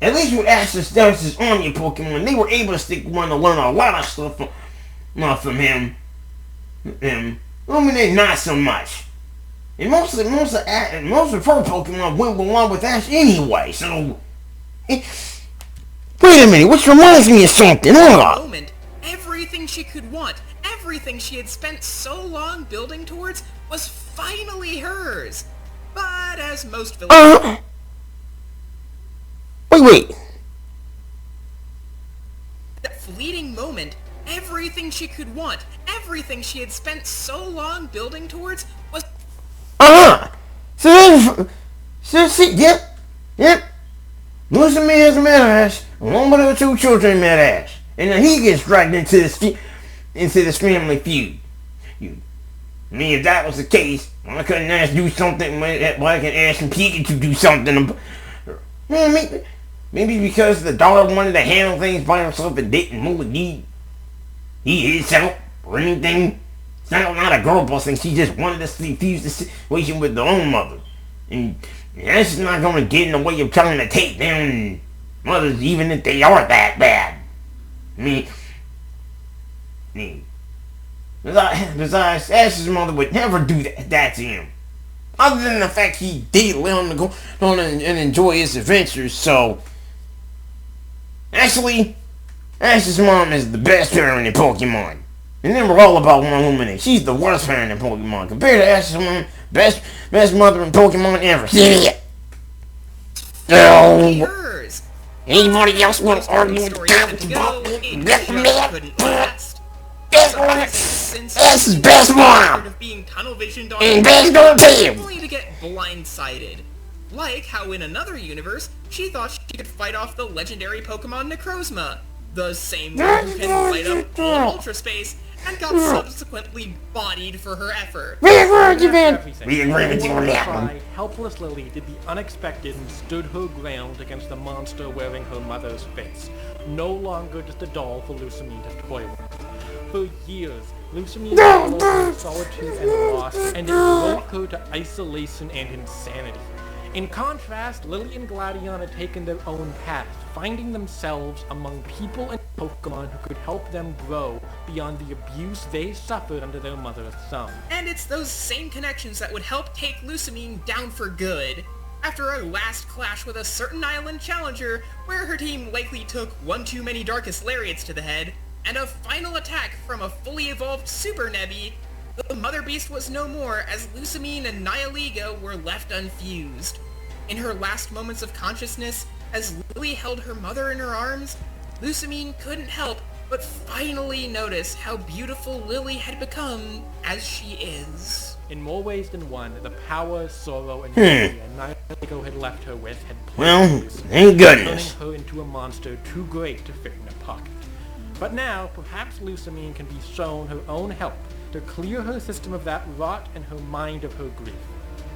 At least with Ash's Dus's Omnia Pokemon, they were able to stick one to learn a lot of stuff from him. Illuminate not so much. And most of her Pokemon went along with Ash anyway, so... Wait a minute, which reminds me of something, hold on. Moment, everything she could want, everything she had spent so long building towards, was finally hers. But as most villains... Wait. That fleeting moment, everything she could want, everything she had spent so long building towards, was... Yep. Lusamine has met Ash, along with her 2 children met Ash. And then he gets dragged into this family feud. I mean, if that was the case, why couldn't Ash do something? Why can't Ash and Pikachu do something? Well, maybe because the daughter wanted to handle things by herself and didn't really need his help or anything. It's not a girl boss thing. She just wanted to defuse the situation with her own mother. And Ash is not going to get in the way of trying to take down mothers, even if they are that bad. I mean, besides, Ash's mother would never do that to him. Other than the fact he did let him to go on and enjoy his adventures, so... Actually, Ash's mom is the best parent in Pokemon. And then we're all about one Luminate. She's the worst parent in Pokemon. Compared to Ash's mom, best mother in Pokemon ever. Yours. Anybody else want to argue with Ash's best mom! And best girl team! Only to get blindsided. Like how in another universe, she thought she could fight off the legendary Pokemon Necrozma, the same one who can light up all Ultra Space, and got subsequently bodied for her effort. We agree with you on that one. Helpless Lily did the unexpected and stood her ground against the monster wearing her mother's face. No longer just a doll for Lusamine to toy with. For years, Lusamine followed her solitude and loss, and it broke her to isolation and insanity. In contrast, Lily and Gladion had taken their own path, finding themselves among people and Pokemon who could help them grow beyond the abuse they suffered under their mother's thumb. And it's those same connections that would help take Lusamine down for good. After her last clash with a certain island challenger, where her team likely took one too many Darkest Lariats to the head, and a final attack from a fully evolved Super Nebby, the Mother Beast was no more as Lusamine and Nihiliga were left unfused. In her last moments of consciousness, as Lily held her mother in her arms, Lusamine couldn't help but finally notice how beautiful Lily had become as she is. In more ways than one, the power, sorrow, and joy Nihiliga had left her with had Well, thank goodness. turning her into a monster too great to fit in a pocket. But now, perhaps Lusamine can be shown her own help to clear her system of that rot and her mind of her grief.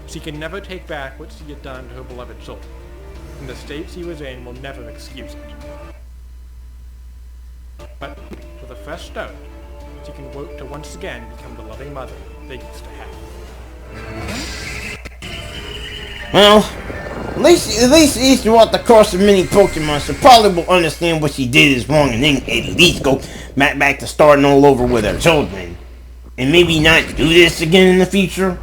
She can never take back what she had done to her beloved children, and the state she was in will never excuse it. But with a fresh start, she can work to once again become the loving mother they used to have. Well, at least throughout the course of many Pokemon, she probably will understand what she did is wrong and then at least go back to starting all over with her children. And maybe not do this again in the future.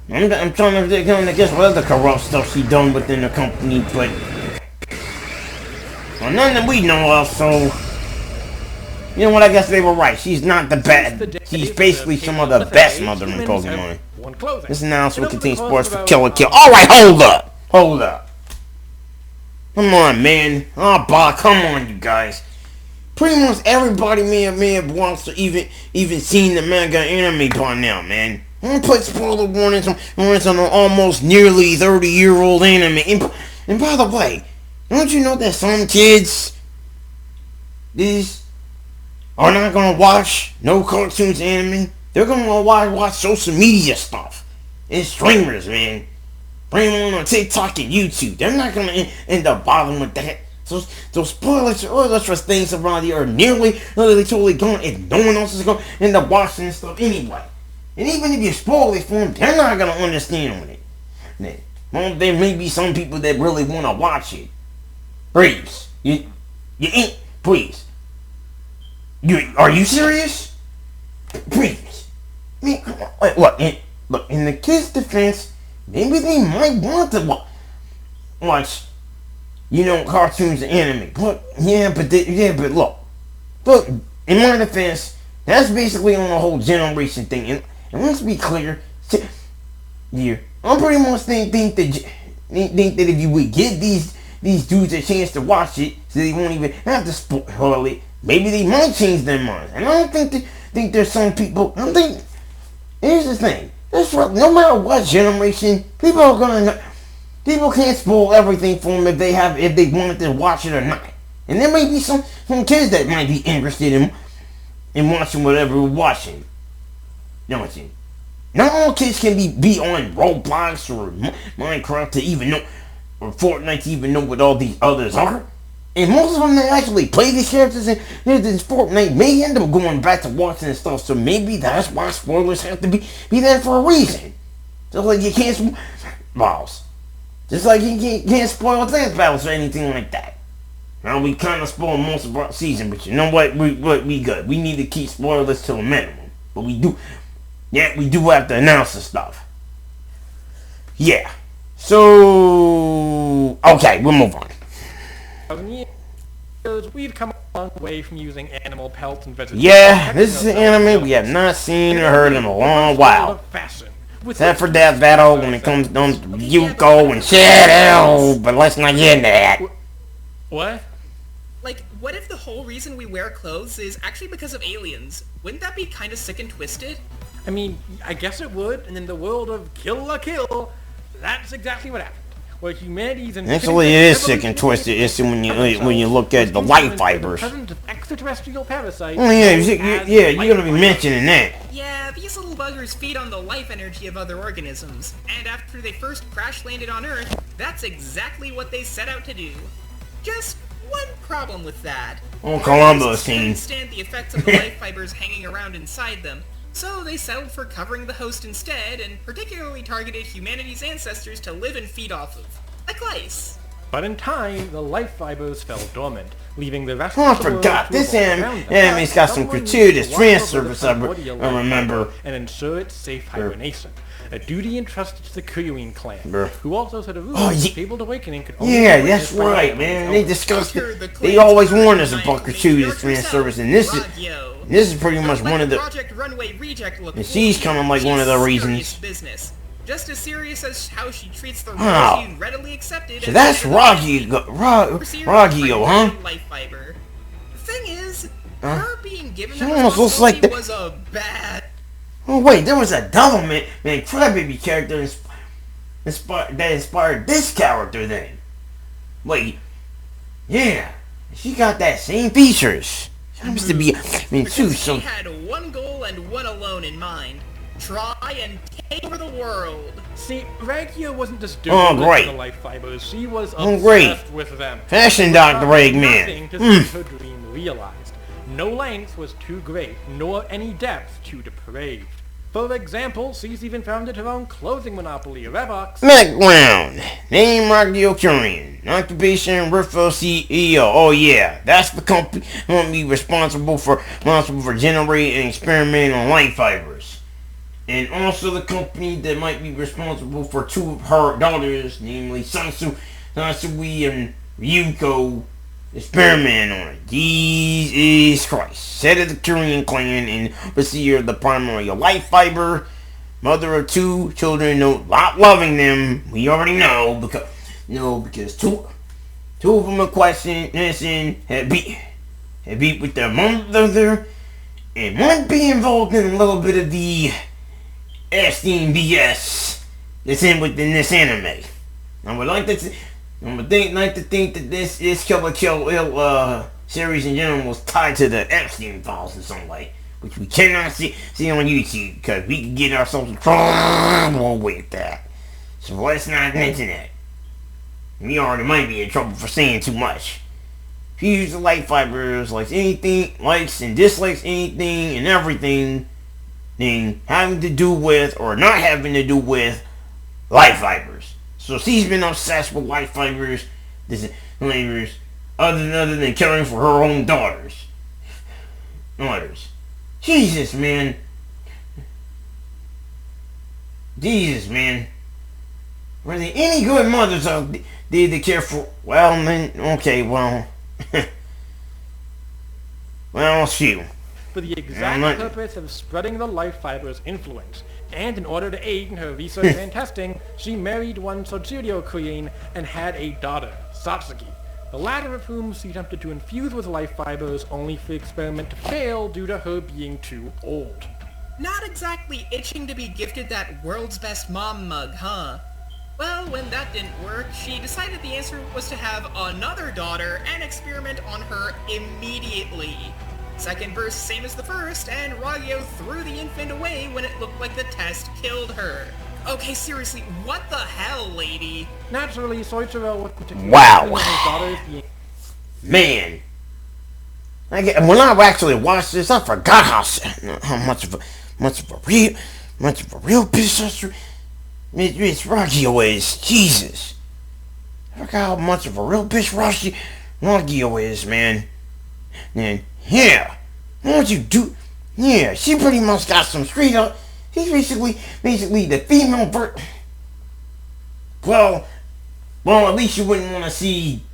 I'm trying to guess what other corrupt stuff she done within the company, but... Well, none that we know of, so... You know what, I guess they were right. She's not the best. She's basically some of the best mother in Pokemon. This announcement contains sports for Kill. Alright, hold up. Come on, man. Oh, Bob, come on, you guys. Pretty much everybody may have watched or even seen the manga anime by now, man. I'm gonna put spoiler warnings on an almost nearly 30-year-old anime. And by the way, don't you know that some kids are not gonna watch no cartoons anime? They're gonna watch social media stuff. And streamers, man. Bring them on TikTok and YouTube. They're not gonna end up bothering with that. So spoilers for things around here are literally totally gone, and no one else is gonna end up watching this stuff anyway. And even if you spoil it for them, they're not gonna understand it. Well, there may be some people that really wanna watch it. Breifs, you ain't. Please. Are you serious? Breifs, I mean, look, in the kids' defense, maybe they might want to watch, cartoons and anime. But look, in my defense, that's basically on the whole generation thing. And let's be clear, I pretty much think that if you would give these dudes a chance to watch it, so they won't even have to spoil it, maybe they might change their minds. And I don't think there's some people. Here's the thing. No matter what generation, people can't spoil everything for them if they wanted to watch it or not. And there may be some kids that might be interested in watching whatever we're watching. You know what I'm saying? Not all kids can be on Roblox or Minecraft to even know, or Fortnite to even know what all these others are. And most of them that actually play these characters in Fortnite may end up going back to watching and stuff. So maybe that's why spoilers have to be there for a reason. Just like you can't Just like you can't spoil dance battles or anything like that. Now we kind of spoiled most of our season, but you know what? We good. We need to keep spoilers to a minimum. But we do have to announce the stuff. Yeah. So okay, we'll move on. We've come a long way from using animal pelts and vegetation. Yeah, this is an anime we have not seen or heard in a long while. Except for that battle when it comes down to Yuko and Shadow, but let's not get into that. What? Like, what if the whole reason we wear clothes is actually because of aliens? Wouldn't that be kind of sick and twisted? I mean, I guess it would, and in the world of Kill la Kill, that's exactly what happened. Where humanity's actually, it is sick and twisted. It's when you look at the life fibers. Extraterrestrial parasites. Oh yeah, you're gonna be mentioning that. Yeah, these little buggers feed on the life energy of other organisms, and after they first crash-landed on Earth, that's exactly what they set out to do. Just one problem with that. Oh, Columbus team. Couldn't stand the effects of the life fibers hanging around inside them, so they settled for covering the host instead, and particularly targeted humanity's ancestors to live and feed off of, like lice. But in time, the life fibers fell dormant, leaving the rest of the world... I forgot, this anime's got some gratuitous fan service, I remember. And ensure its safe hibernation. A duty entrusted to the Kiryūin clan, who also said a rumor that Fabled Awakening could only... Yeah, that's right, man. They discussed it. They always warned us about gratuitous fan service, and this is pretty much one of the... And she's kind of like one of the reasons. Just as serious as how she treats the rules she readily accepted. So that's Ragyō, huh? Life fiber. The thing is, her being given that almost looks like was a bad... Oh wait, there was a Devilman Crybaby character that inspired this character then. Wait, yeah, she got that same features. Seems to be, She had one goal and one alone in mind. Try and take over the world. See, Ragyō wasn't just doing the life fibers, she was obsessed with them. Fashion Dr. Eggman. To see her dream realized. No length was too great, nor any depth too depraved. For example, she's even founded her own clothing monopoly, Revox. Background. Name Ragyō Kiryūin. Occupation Breifs CEO. Oh yeah, that's the company responsible for generating and experimenting on life fibers. And also the company that might be responsible for two of her daughters, namely Sansui and Ryuko, experiment on it. Jesus Christ. Head of the Kiryūin clan and overseer of the primary life fiber. Mother of two children, not loving them. We already know because two of them are questioning had beat with their mother, and one be involved in a little bit of the Epstein BS that's within this anime. I would like to think that this Kill la Kill series in general was tied to the Epstein files in some way, which we cannot see on YouTube because we can get ourselves in trouble with that. So let's not mention it. We already might be in trouble for saying too much. If you use the light fibers, likes anything, likes and dislikes anything and everything, then having to do with or not having to do with light fibers. So she's been obsessed with life fibers, other than caring for her own daughters. Jesus, man. Jesus, man. Were there any good mothers out there to care for? Well, man, okay, well. Well, shoot. For the exact purpose of spreading the life fiber's influence, and in order to aid in her research and testing, she married one Ragyō Kiryūin and had a daughter, Satsuki, the latter of whom she attempted to infuse with life fibers only for the experiment to fail due to her being too old. Not exactly itching to be gifted that world's best mom mug, huh? Well, when that didn't work, she decided the answer was to have another daughter and experiment on her immediately. Second verse same as the first, and Ragyō threw the infant away when it looked like the test killed her. Okay, seriously, what the hell, lady? Naturally, Soichiro was particularly wow. his daughter's being... Man. When I actually watched this, I forgot how much of a real bitch Miss Ragyō is. Jesus. I forgot how much of a real bitch Ragyō is, man. And yeah, what you do? Yeah, she pretty much got some straight up. She's basically the female Well, at least you wouldn't want to see.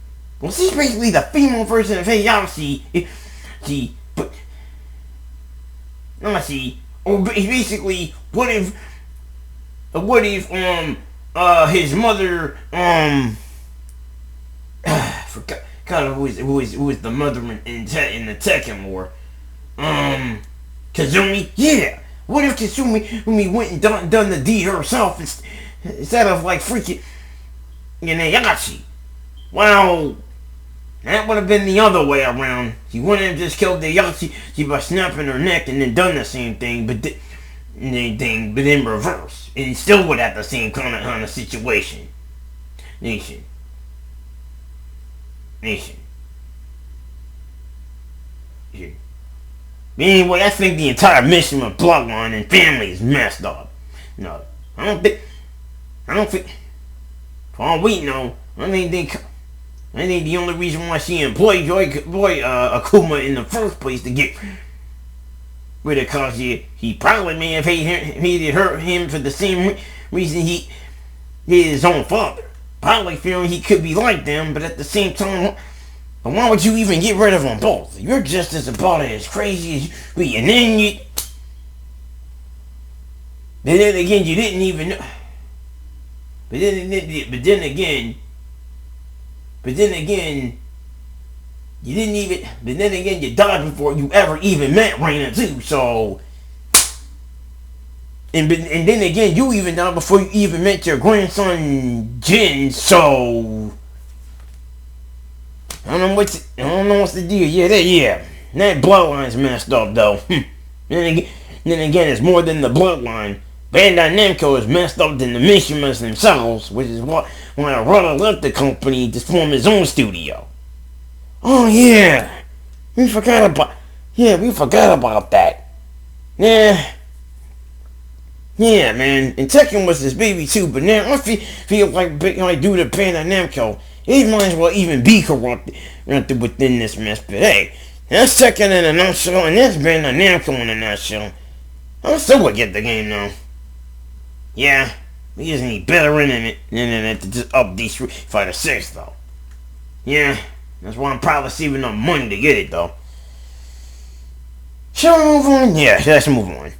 Well, she's basically the female version of Heihachi. But let's see. Or basically, what if his mother forgot who is the mother in the Tekken lore? Kazumi? Yeah. What if Kazumi went and done the deed herself instead of like freaking Heihachi? Well, that would have been the other way around. She wouldn't have just killed Heihachi by snapping her neck and then done the same thing, but in reverse. And still would have the same kind of situation. Nation. Anyway, I think the entire mission of Bloodline and family is messed up. No, I don't think. For all we know, I think the only reason why she employed Akuma in the first place to get rid of Kazuya, he probably may have hated him for the same reason he hated his own father. Probably fearing he could be like them, but at the same time, why would you even get rid of them both? You're just as about as crazy as me, and then But then again, you didn't even know. But then again, you didn't even. But then again, you died before you ever even met Reina too. So, and then again, you even died before you even met your grandson Jin. So, I don't know what's the deal. Yeah, that bloodline's messed up though. Then again, it's more than the bloodline. Bandai Namco is messed up than the Mishimas themselves, which is why Arata left the company to form his own studio. Oh yeah, we forgot about that. Yeah, man. And Tekken was his baby too, but now I feel like due to Bandai Namco, it might as well even be corrupted within this mess. But hey, that's Tekken in a nutshell, and that's Bandai Namco in a nutshell. I still would get the game though. Yeah, he isn't any better in it than to just update Street Fighter 6 though. Yeah, that's why I'm probably saving enough money to get it though. Shall we move on? Yeah, let's move on.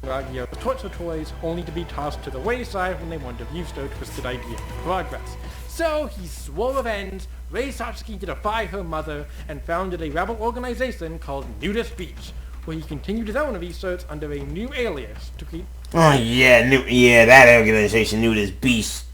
Ragyō's torture toys only to be tossed to the wayside when they wanted to use their twisted idea of progress. So he swore revenge, raised Satsuki to defy her mother, and founded a rebel organization called Nudist Beach, where he continued his own research under a new alias to keep... Oh yeah, that organization, Nudist Beast.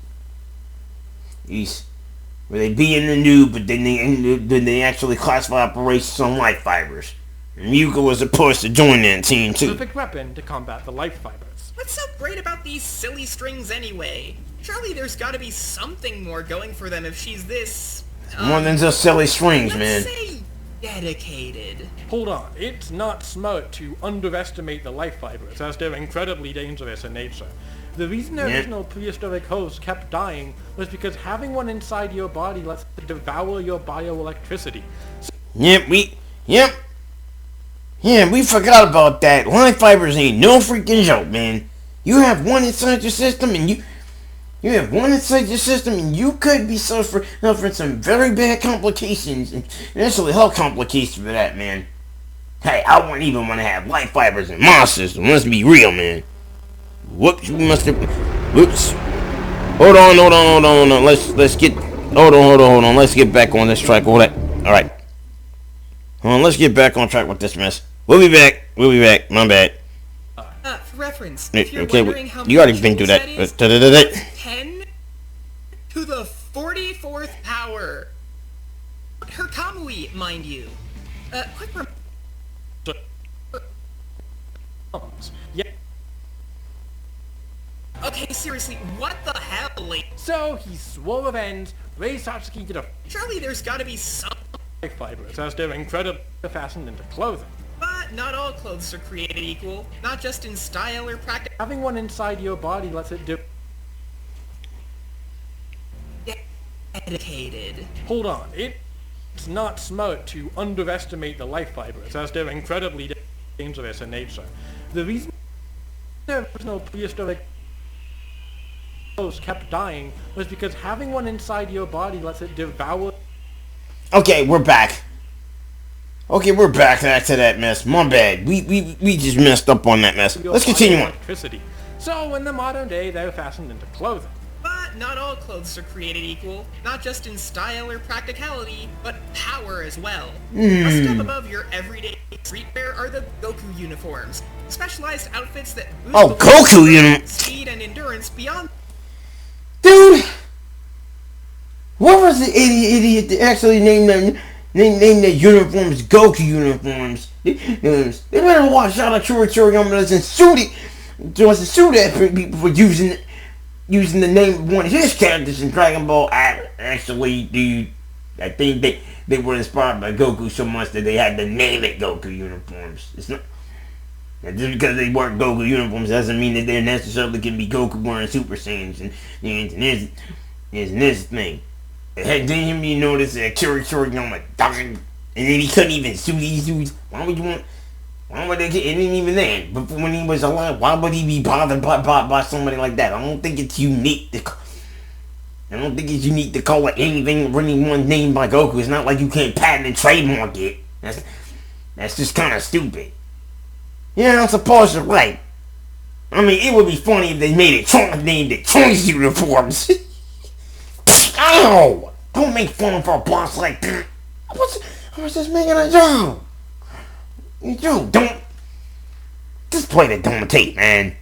Where they be in the nude, but then they actually classify operations on life fibers. And Yuka was supposed to join that team too. Perfect weapon to combat the life fibers. What's so great about these silly strings anyway? Surely there's gotta be something more going for them if she's this... more than just silly strings, man. Let's say dedicated. Hold on, it's not smart to underestimate the life fibers, as they're incredibly dangerous in nature. The reason the original prehistoric hosts kept dying was because having one inside your body lets it devour your bioelectricity. Yeah, we forgot about that. Life fibers ain't no freaking joke, man. You have one inside your system, and you could be suffering some very bad complications, and actually health complications for that, man. Hey, I wouldn't even want to have life fibers in my system. Let's be real, man. Whoops, we must have. Whoops. Hold on. Let's get. Hold on. Let's get back on this track. All right. Hold on. Let's get back on track with this mess. We'll be back. My bad. For reference, if you're Okay, wondering how you already many been through that. is, 10 to the 44th power. Her Kamui, mind you. Quick Yeah. Okay, seriously, what the hell, late? So he swore of ends, raised Satsuki to the Surely there's gotta be some... life fibers as they're incredibly fastened into clothing. But not all clothes are created equal, not just in style or practice. Having one inside your body lets it do... Dedicated. Hold on, it's not smart to underestimate the life fibers as they're incredibly dangerous in nature. The reason the original prehistoric clothes kept dying was because having one inside your body lets it devour... Okay, we're back. We're back to that mess. My bad. We just messed up on that mess. Let's continue on. Electricity. So in the modern day, they're fastened into clothing. But not all clothes are created equal, not just in style or practicality, but power as well. A step above your everyday streetwear are the Goku uniforms, specialized outfits that boost the Goku uniform speed and endurance beyond... Dude! What was the idiot that actually named their uniforms Goku uniforms? They better watch out of Kiryūin doesn't shoot at people for using the name of one of his characters in Dragon Ball. Actually, dude, I think they were inspired by Goku so much that they had to name it Goku uniforms. It's not just because they weren't Goku uniforms doesn't mean that they're necessarily can be Goku wearing Super Saiyans and this thing. Didn't you notice that Kiryūin died, and then he couldn't even sue these dudes? Why would they get it? Ain't even then. But when he was alive, why would he be bothered by somebody like that? I don't think it's unique to call it anything or anyone named by Goku. It's not like you can't patent and trademark it. That's just kind of stupid. Yeah, I suppose you're right. I mean, it would be funny if they made it named it Choice Uniforms. Ow! Don't make fun of our boss like that. I was just making a joke. Don't. Just play the dumb tape, man.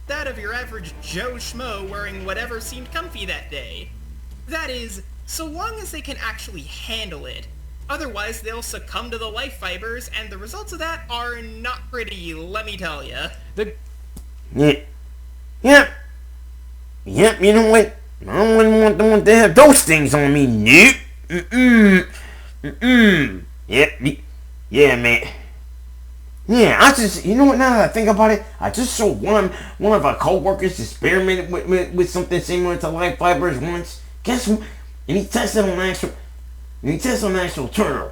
That of your average Joe Schmo wearing whatever seemed comfy that day. That is, so long as they can actually handle it. Otherwise, they'll succumb to the life fibers, and the results of that are not pretty, let me tell ya. Yep, you know what? I wouldn't want to have those things on me. Nope. Yep. Yeah, man. Yeah, you know what, now that I think about it, I just saw one of our co-workers experimented with something similar to life fibers once. Guess what? And he tested on an actual turtle.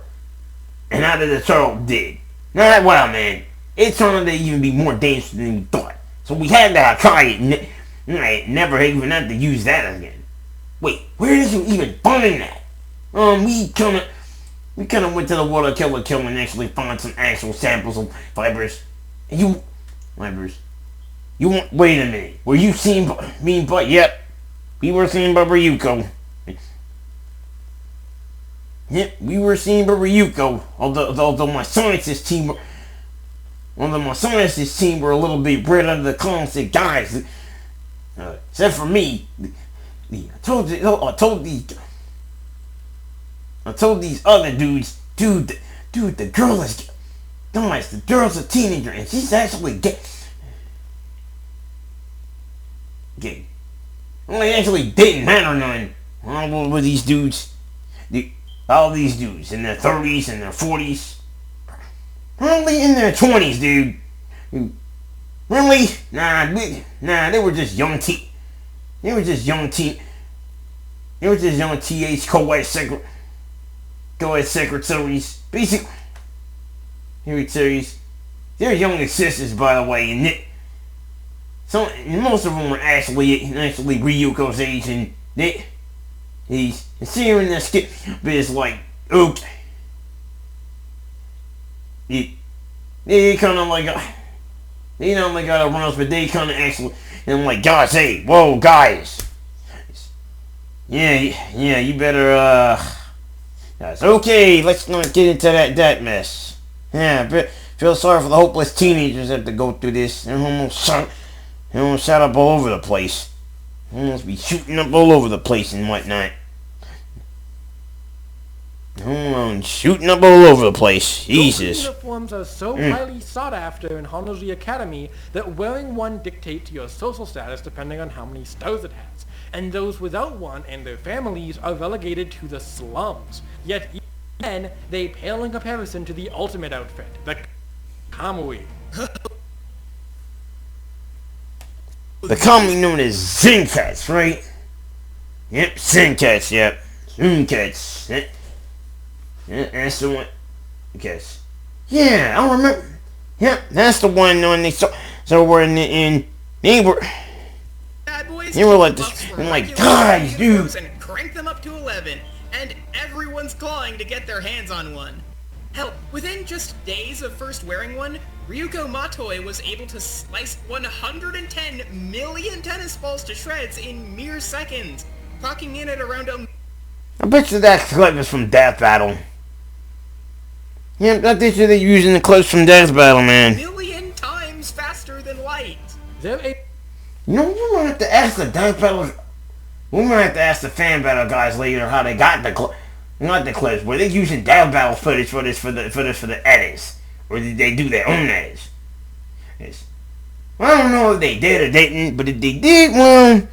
And how did the turtle did? Not well, man. It turned out to even be more dangerous than we thought. So we had to try it. Never even have to use that again. Wait, where did you even find that? We kind of went to the water kill and actually found some actual samples of fibers. Wait a minute. Were you seen by me? But yep, we were seen by Ryuko. Yep, we were seen by Ryuko. Although my scientist team were a little bit red under the collar and said, guys, except for me, I told these other dudes, dude, the girl's a teenager and she's actually gay. Well, it actually didn't matter none. All with these dudes, all these dudes in their 30s and their 40s, probably in their 20s, dude. Really? Nah, they were just young TH co-ed secretaries. Basically, they're young sisters, by the way, and So most of them are actually Ryuko's age, and he's seeing this kid, but it's like, okay, they kind of like, they not like got aroused, but they kind of actually, and I'm like, guys, hey, whoa, guys, yeah, you better, guys, okay, let's not get into that mess. Yeah, but feel sorry for the hopeless teenagers that have to go through this. They're almost shot up all over the place. Almost be shooting up all over the place and whatnot. Shooting up all over the place. Jesus. Those uniforms are so highly sought after in Honnoji Academy that wearing one dictates your social status depending on how many stars it has. And those without one and their families are relegated to the slums. Yet even then, they pale in comparison to the ultimate outfit, the Kamui. The Kamui known as Zenkats, right? Yep, Zenkats, yep. Zenkats. That's the one. I guess. Yeah, I remember. Yep, that's the one when they were in they were. Bad boys They were like this. I'm like, guys, dude. And crank them up to 11, and everyone's clawing to get their hands on one. Hell, within just days of first wearing one, Ryuko Matoi was able to slice 110 million tennis balls to shreds in mere seconds, clocking in at around a... I bet you that clip is from Death Battle. Yeah, I bet you they're using the clips from Death Battle, man. million times faster than light. You know, we might have to ask the Death Battle. We might have to ask the Fan Battle guys later how they got the clips. Were they using Death Battle footage for the edits, or did they do their own edits? I don't know if they did or didn't, but if they did, well,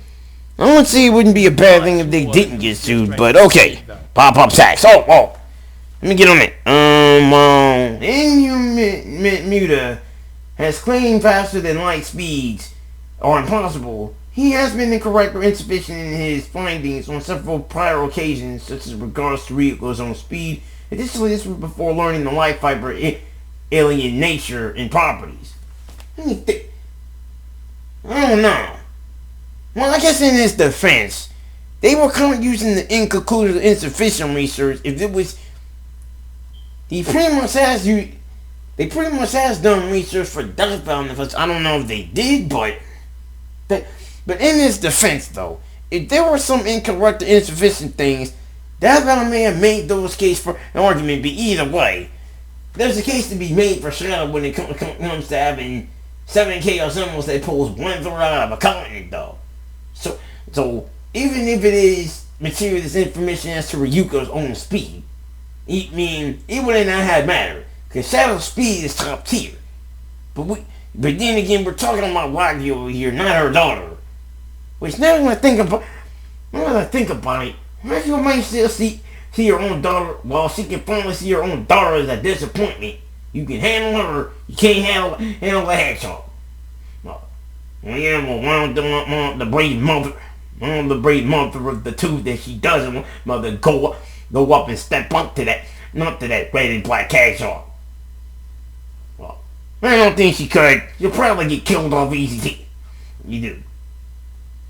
I would say it wouldn't be a bad thing if they didn't get sued. But okay, pop tax. Oh. Let me get on it. Muta has claimed faster than light speeds are impossible. He has been incorrect or insufficient in his findings on several prior occasions, such as regards to Ryuko's own speed. Additionally, this was before learning the light fiber alien nature and properties. Let me think. I don't know. Well, I guess in his defense, they were kind of using the inconclusive, insufficient research. If it was, they pretty much has done research for Death Battle. I don't know if they did, but in his defense, though, if there were some incorrect or insufficient things, Death Battle may have made those cases for an argument. But either way, there's a case to be made for Shadow when it comes to having 7K or symbols that pulls 1/3 out of a continent, though. So even if it is material, this information as to Ryuko's own speed, it would not have mattered, because Shadow's speed is top tier. But then again, we're talking about Ragyō over here, not her daughter. Which now when I think about it, Ragyō might still see her own daughter. Well, she can finally see her own daughter as a disappointment. You can handle her, you can't handle the hedgehog. Well, yeah, well, one of the brave mother of the two that she doesn't want to go up and step up to that, not to that red and black hedgehog. Well, I don't think she could. She'll probably get killed off easy. You do.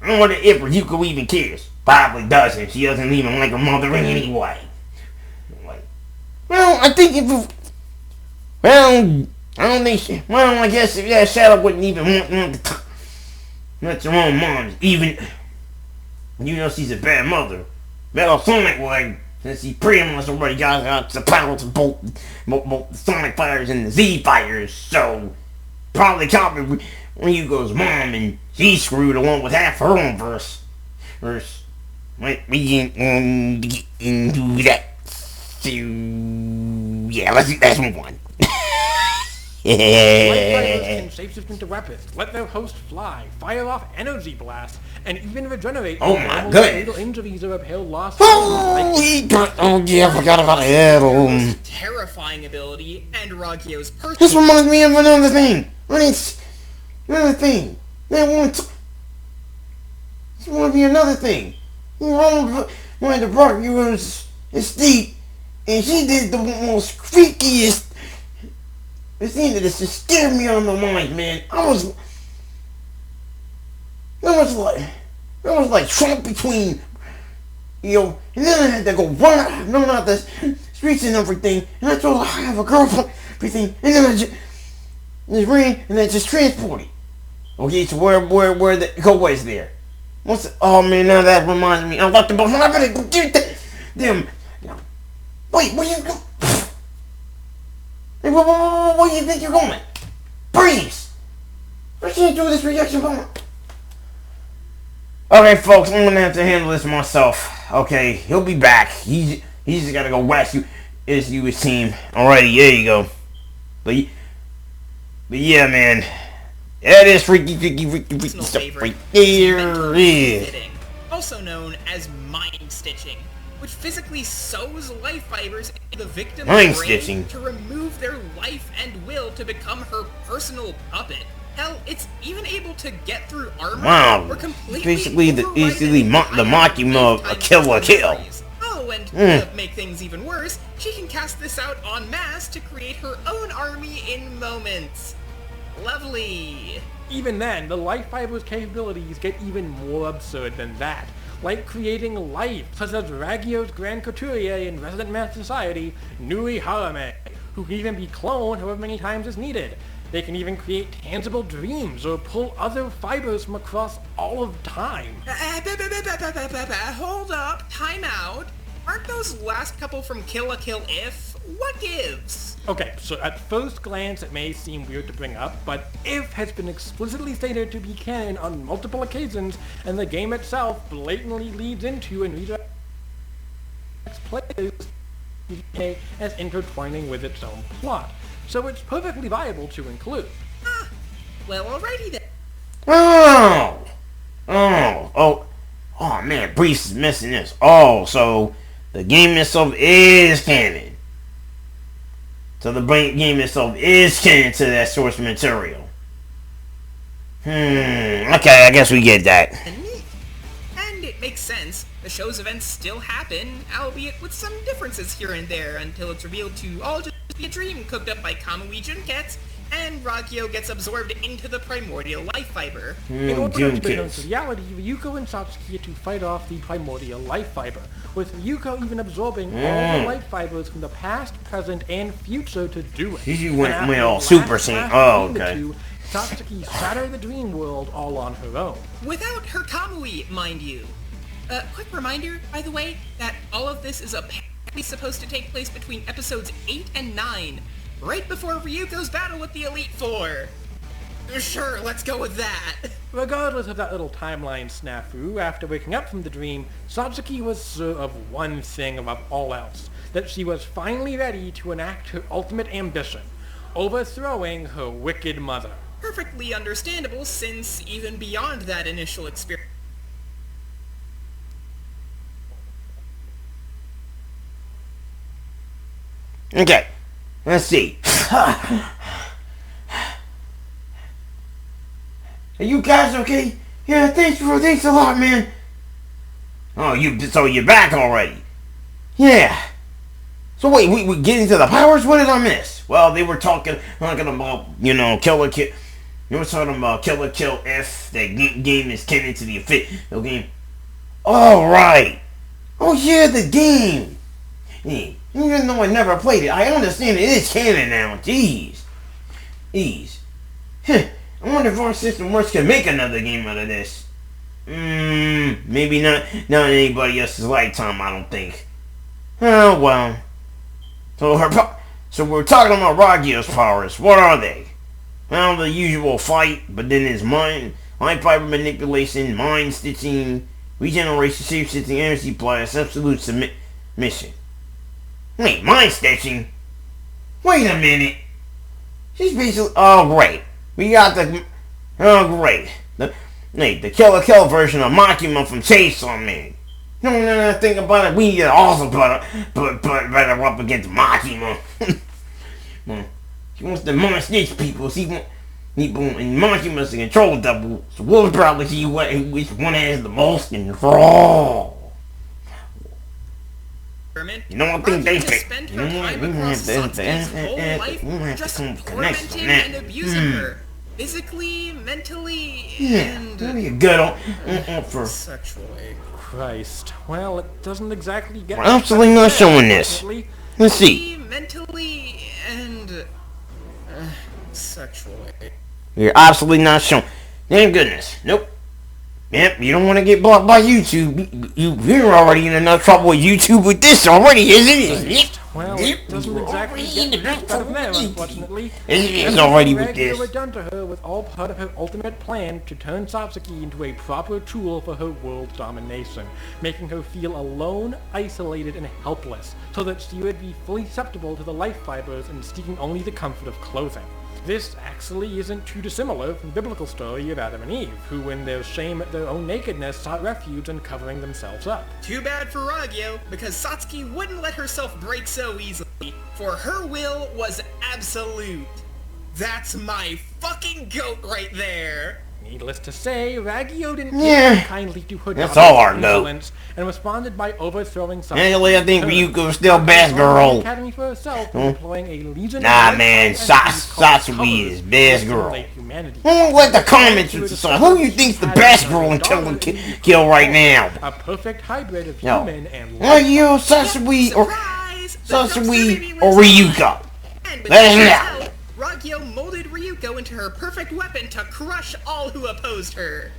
I wonder if Ryuko even cares. Probably doesn't. She doesn't even like her mother anyway. Well, I think I don't think she... Well, I guess if that Shadow wouldn't even want to let your own mom, even... You know she's a bad mother. Metal Sonic would, since he pretty much already got the power to both the Sonic fighters and the Z fighters, so... Probably copied Ryuko's mom, and she's screwed along with half her own verse. We can get into that. So, yeah, let's move on. Light fighters can shapeshift into weapons, let their host fly, fire off energy blasts, and even regenerate. Oh my goodness! Fatal injuries or repair lost. Oh yeah, I forgot about that. Terrifying ability, and Ragyō's personal... This reminds me of another thing. Another thing. This want to be another thing. When the Ragyō was asleep, and she did the most freakiest. The thing that just scared me out of my mind, man. was like Trump between, you know, and then I had to go run out the streets and everything, and I told her I have a girlfriend, everything, and then I just ran and I just transported. Okay, so where the go-away's there? Oh man, now that reminds me, I'm about to go, I better go get that, damn, wait, where you go? Hey, where do you think you're going? Breifs! I can't do this reaction bomb. Okay, folks, I'm gonna have to handle this myself. Okay, he'll be back. He's just gotta go rescue his team. Alrighty, there you go. But yeah, man, that is freaky stuff right there. Yeah. Also known as mind stitching, which physically sews life fibers into the victim's brain to remove their life and will to become her personal puppet. Hell, it's even able to get through armor. Wow, or completely basically the Makima of a kill. Oh, and to make things even worse, she can cast this out en masse to create her own army in moments. Lovely. Even then, the life fiber's capabilities get even more absurd than that. Like creating life, such as Ragyō's Grand Couturier in Resident Math Society, Nui Harame, who can even be cloned however many times is needed. They can even create tangible dreams or pull other fibers from across all of time. Hold up, time out. Aren't those last couple from Kill la Kill If? What gives? Okay, so at first glance it may seem weird to bring up, but If has been explicitly stated to be canon on multiple occasions, and the game itself blatantly leads into and redirects players as intertwining with its own plot. So it's perfectly viable to include. Ah, well, alrighty then. Oh man, Breifs is missing this. Oh, so the game itself is canon. So the game itself is canon to that source material. Okay, I guess we get that. And it makes sense. The show's events still happen, albeit with some differences here and there, until it's revealed to all just be a dream cooked up by Kamui Junkets, and Ragyō gets absorbed into the primordial life fiber. In order to bring to reality, Ryuko and Satsuki to fight off the primordial life fiber, with Ryuko even absorbing all the life fibers from the past, present, and future to do it. She went all Super Saiyan. Oh, okay. Satsuki shattered the dream world all on her own. Without her Kamui, mind you. Quick reminder, by the way, that all of this is apparently supposed to take place between episodes 8 and 9, right before Ryuko's battle with the Elite Four. Sure, let's go with that. Regardless of that little timeline snafu, after waking up from the dream, Satsuki was sure of one thing above all else, that she was finally ready to enact her ultimate ambition, overthrowing her wicked mother. Perfectly understandable, since even beyond that initial experience, okay, let's see. Are you guys okay? Yeah, thanks a lot, man. Oh, so you're back already? Yeah. So wait, we get into the powers? What did I miss? Well, they were talking about, Kill la Kill. They were talking about Kill la Kill If that game is canon to the official game. All right. Oh yeah, the game. Yeah. Even though I never played it, I understand it is canon now. Jeez. I wonder if our system works can make another game out of this. Maybe not in anybody else's lifetime, I don't think. Oh, well. So we're talking about Ragyō's powers. What are they? Well, the usual fight, but then there's mind fiber manipulation, mind stitching, regeneration, shape-shifting, energy blast, absolute submission. Wait, mind stitching? Wait a minute. She's basically... Oh, great. We got the... Oh, great. The Kill la Kill version of Makima from Chainsaw Man. No, think about it. We need to also put her up against Makima. Well, she wants to mind stitch people. She wants people, and Makima's the control double. So we'll probably see which one has the most control. You know, I think they pick. Spend her time across Satsuki's whole life just tormenting and abusing her. physically, mentally, Yeah, and that'd be a good one for. sexually. Christ. Well, it doesn't exactly get... We're absolutely not showing this. unfortunately. Let's see. Mentally, and sexually. You're absolutely not showing. Thank goodness. Nope. Yep, you don't want to get blocked by YouTube. You're already in enough trouble with YouTube with this already, isn't it? Well, it doesn't exactly get much better than there, unfortunately. It's already with Ragyō this. had done to her was all part of her ultimate plan to turn Satsuki into a proper tool for her world domination, making her feel alone, isolated, and helpless, so that she would be fully susceptible to the life fibers and seeking only the comfort of clothing. This actually isn't too dissimilar from the biblical story of Adam and Eve, who in their shame at their own nakedness sought refuge in covering themselves up. Too bad for Ragyō, because Satsuki wouldn't let herself break so easily, for her will was absolute. That's my fucking goat right there! Needless to say, Ragyō didn't Yeah. take kindly to her That's daughter's all our goat. insolence and responded by overthrowing Satsuki. Actually, I think Ryuko's still best girl. Academy for herself, deploying a legion Nah, of man, Satsuki is best girl. humanity. Who let the comments decide? Who you think's the best girl in Kill right now? A perfect hybrid of No. human and Ragyō, Satsuki, or Surprise! The Satsuki, baby or lives Ryuko? And with Let us Ragyō's know. help, Ragyō molded Ryuko into her perfect weapon to crush all who opposed her.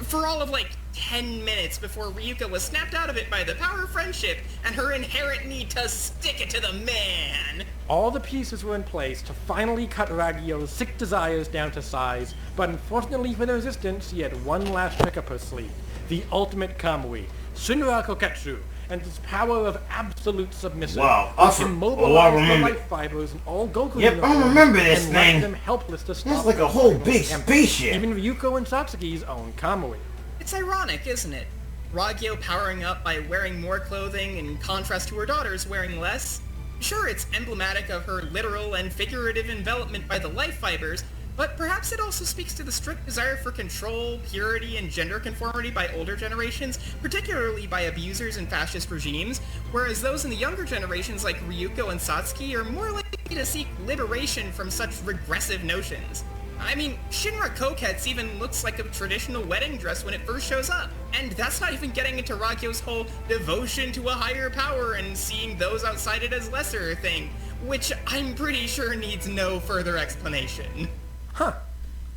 For all of like 10 minutes before Ryuko was snapped out of it by the power of friendship and her inherent need to stick it to the man. all the pieces were in place to finally cut Ragyō's sick desires down to size, but unfortunately for the resistance, he had one last trick up her sleeve. The ultimate Kamui, Shinra Koketsu, and its power of absolute submission. Wow, which awesome. immobilized Oh, I the remember. life fibers in all Goku Yep, I uniforms remember this and thing. left them helpless to stop It's like a whole big Emperor. spaceship. Even Ryuko and Satsuki's own Kamui. It's ironic, isn't it? Ragyō powering up by wearing more clothing in contrast to her daughters wearing less. Sure, it's emblematic of her literal and figurative envelopment by the life fibers, but perhaps it also speaks to the strict desire for control, purity, and gender conformity by older generations, particularly by abusers and fascist regimes, whereas those in the younger generations like Ryuko and Satsuki are more likely to seek liberation from such regressive notions. I mean, Shinra Koketsu even looks like a traditional wedding dress when it first shows up. And that's not even getting into Ragyō's whole devotion to a higher power and seeing those outside it as lesser thing, which I'm pretty sure needs no further explanation. Huh.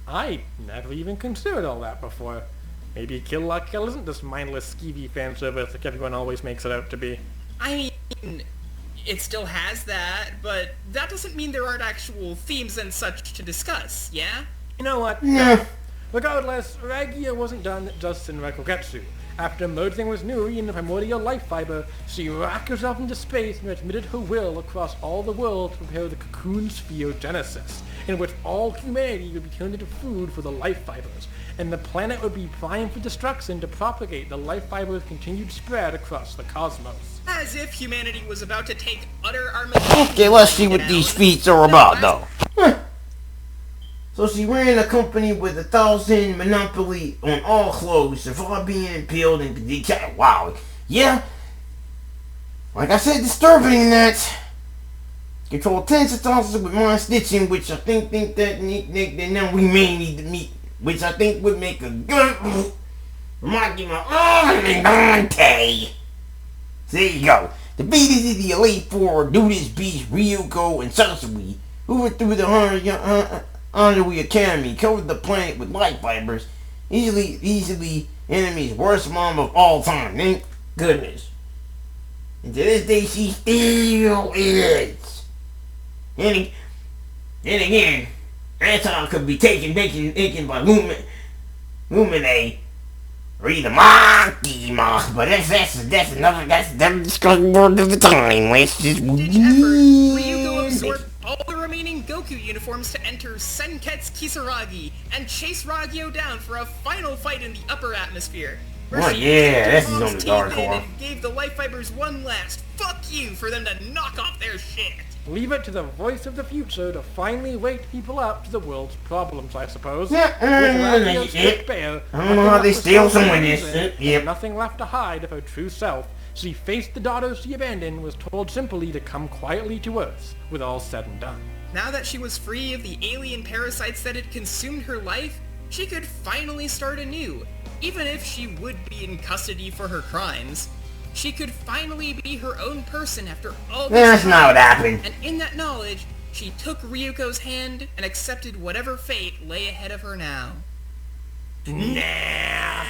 I never even considered all that before. Maybe Kill La Kill isn't this mindless skeevy fan service like everyone always makes it out to be. I mean, it still has that, but that doesn't mean there aren't actual themes and such to discuss, yeah? You know what? Yeah. Regardless, Ragyō wasn't done just in Koketsu. After merging with Nuri in the primordial life fiber, she rocked herself into space and transmitted her will across all the world to prepare the cocoon sphere genesis, in which all humanity would be turned into food for the life fibers, and the planet would be primed for destruction to propagate the life fibers' continued spread across the cosmos. As if humanity was about to take utter Armageddon. Okay, let's see what these feats are about, though. Huh. So she ran a company with 1,000 monopoly on all clothes, survived being peeled and decayed. Wow. Yeah. Like I said, disturbing that. Control tens of thousands with mind stitching, which I think that now we may need to meet, which I think would make a good Dante. There you go. The beat is the Elite Four, Dudas Beast, Ryuko, and Sasui, who went through the Honorary Academy, covered the planet with light fibers, easily enemy's worst mom of all time. Thank goodness. And to this day, she still is. And again, Anton could be taken by Lumine, or either Monkey Moth, but that's discussion word of the time. Let's just Ryuko absorbed all the remaining Goku uniforms to enter Senketsu Kisaragi and chase Ragyō down for a final fight in the upper atmosphere. Where Oh, she yeah, kicked this is her on the mom's dark teeth in horse. and gave the life fibers one last fuck you for them to knock off their shit. Leave it to the voice of the future to finally wake people up to the world's problems, I suppose. Yeah, With Ragyō's strict bear, I don't know how they steal some of this. Yep. nothing left to hide of her true self, she faced the daughters she abandoned, was told simply to come quietly to Earth, with all said and done. Now that she was free of the alien parasites that had consumed her life, she could finally start anew. Even if she would be in custody for her crimes, she could finally be her own person after all this That's time. not what happened. And in that knowledge, she took Ryuko's hand and accepted whatever fate lay ahead of her now. Nah.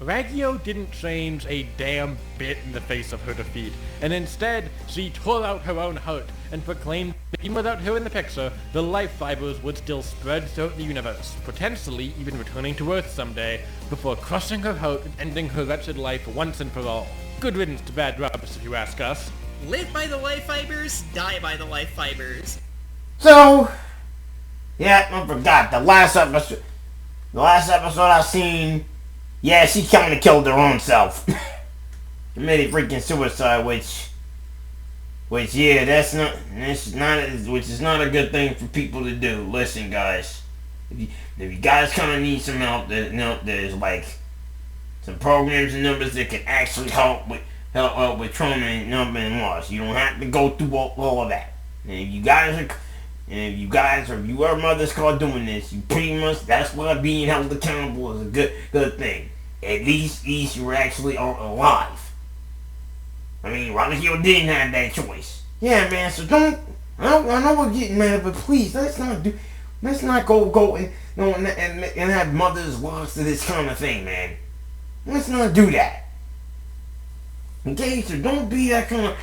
Ragyō didn't change a damn bit in the face of her defeat, and instead, she tore out her own heart and proclaimed that even without her in the picture, the life fibers would still spread throughout the universe, potentially even returning to Earth someday, before crushing her heart and ending her wretched life once and for all. Good riddance to bad rubs, if you ask us. Live by the life fibers, die by the life fibers. So, yeah, I forgot. The last episode I seen, yeah, she kind of killed her own self. Committed freaking suicide, which, yeah, which is not a good thing for people to do. Listen, guys, if you guys kind of need some help, there's like some programs and numbers that can actually help with trauma and loss. You don't have to go through all of that. And if you guys are mothers caught doing this, you pretty much, that's why being held accountable is a good thing. At least you're actually alive. I mean, Ragyō didn't have that choice. Yeah, man. So I know we're getting mad, but please let's not go and have mothers lost to this kind of thing, man. Let's not do that. Okay, so don't be that kind of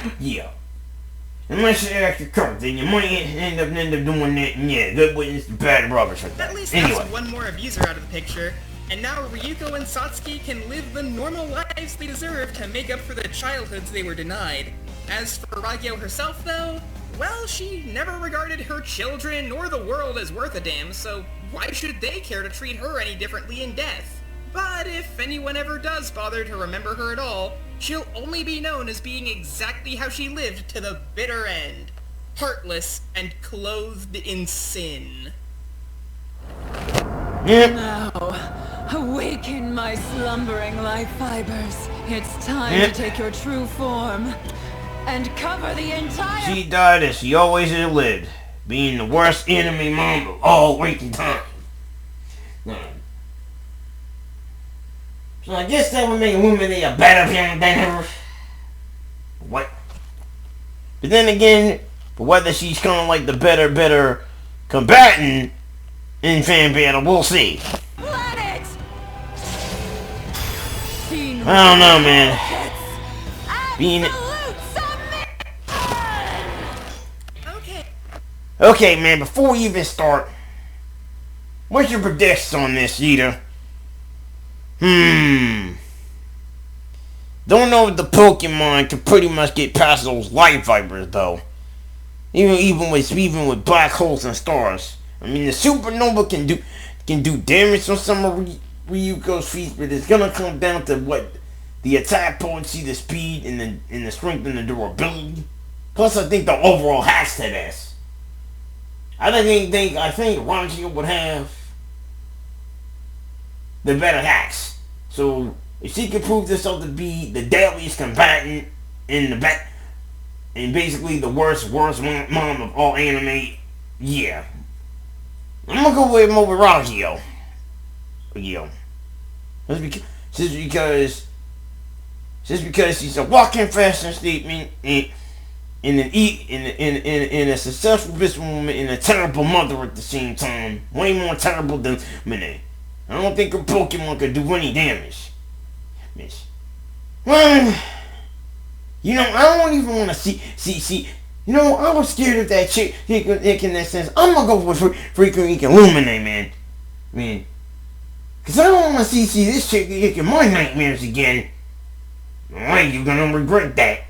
Unless you're extra curved, then you might end up doing that, and yeah, good witness to bad rubbish like that. At least Anyway. that's one more abuser out of the picture, and now Ryuko and Satsuki can live the normal lives they deserve to make up for the childhoods they were denied. As for Ragyō herself, though, well, she never regarded her children or the world as worth a damn, so why should they care to treat her any differently in death? But if anyone ever does bother to remember her at all, she'll only be known as being exactly how she lived to the bitter end. Heartless and clothed in sin. Yep. Now, awaken my slumbering life fibers. It's time to take your true form and cover the entire... She died as she always had lived, being the worst enemy mom of all waking time. So I guess that would make Lusamine a better parent than her. What? But then again, for whether she's kind of like the better combatant in fan battle, we'll see. Planet! I don't know, man. Being okay, man. Before we even start, what's your predictions on this, Ida? Don't know if the Pokemon can pretty much get past those light fibers though. Even with black holes and stars. I mean, the supernova can do damage on some of Ryuko's feet, but it's gonna come down to what the attack potency, the speed, and the strength and the durability. Plus, I think the overall hacks to this. I think Ragyō would have the better hacks. So if she could prove herself to be the deadliest combatant in and basically the worst mom of all anime, yeah, I'm gonna go with more with Ragyō. Just because she's a walking fashion statement in a successful businesswoman and a terrible mother at the same time, way more terrible than Mine. I don't think a Pokemon could do any damage. Miss. Well, I don't even want to see. I was scared of that chick in that sense. I'm gonna go with freaking Lusamine, man. I mean, cause I don't want to see this chick in my nightmares again. Alright, you're gonna regret that.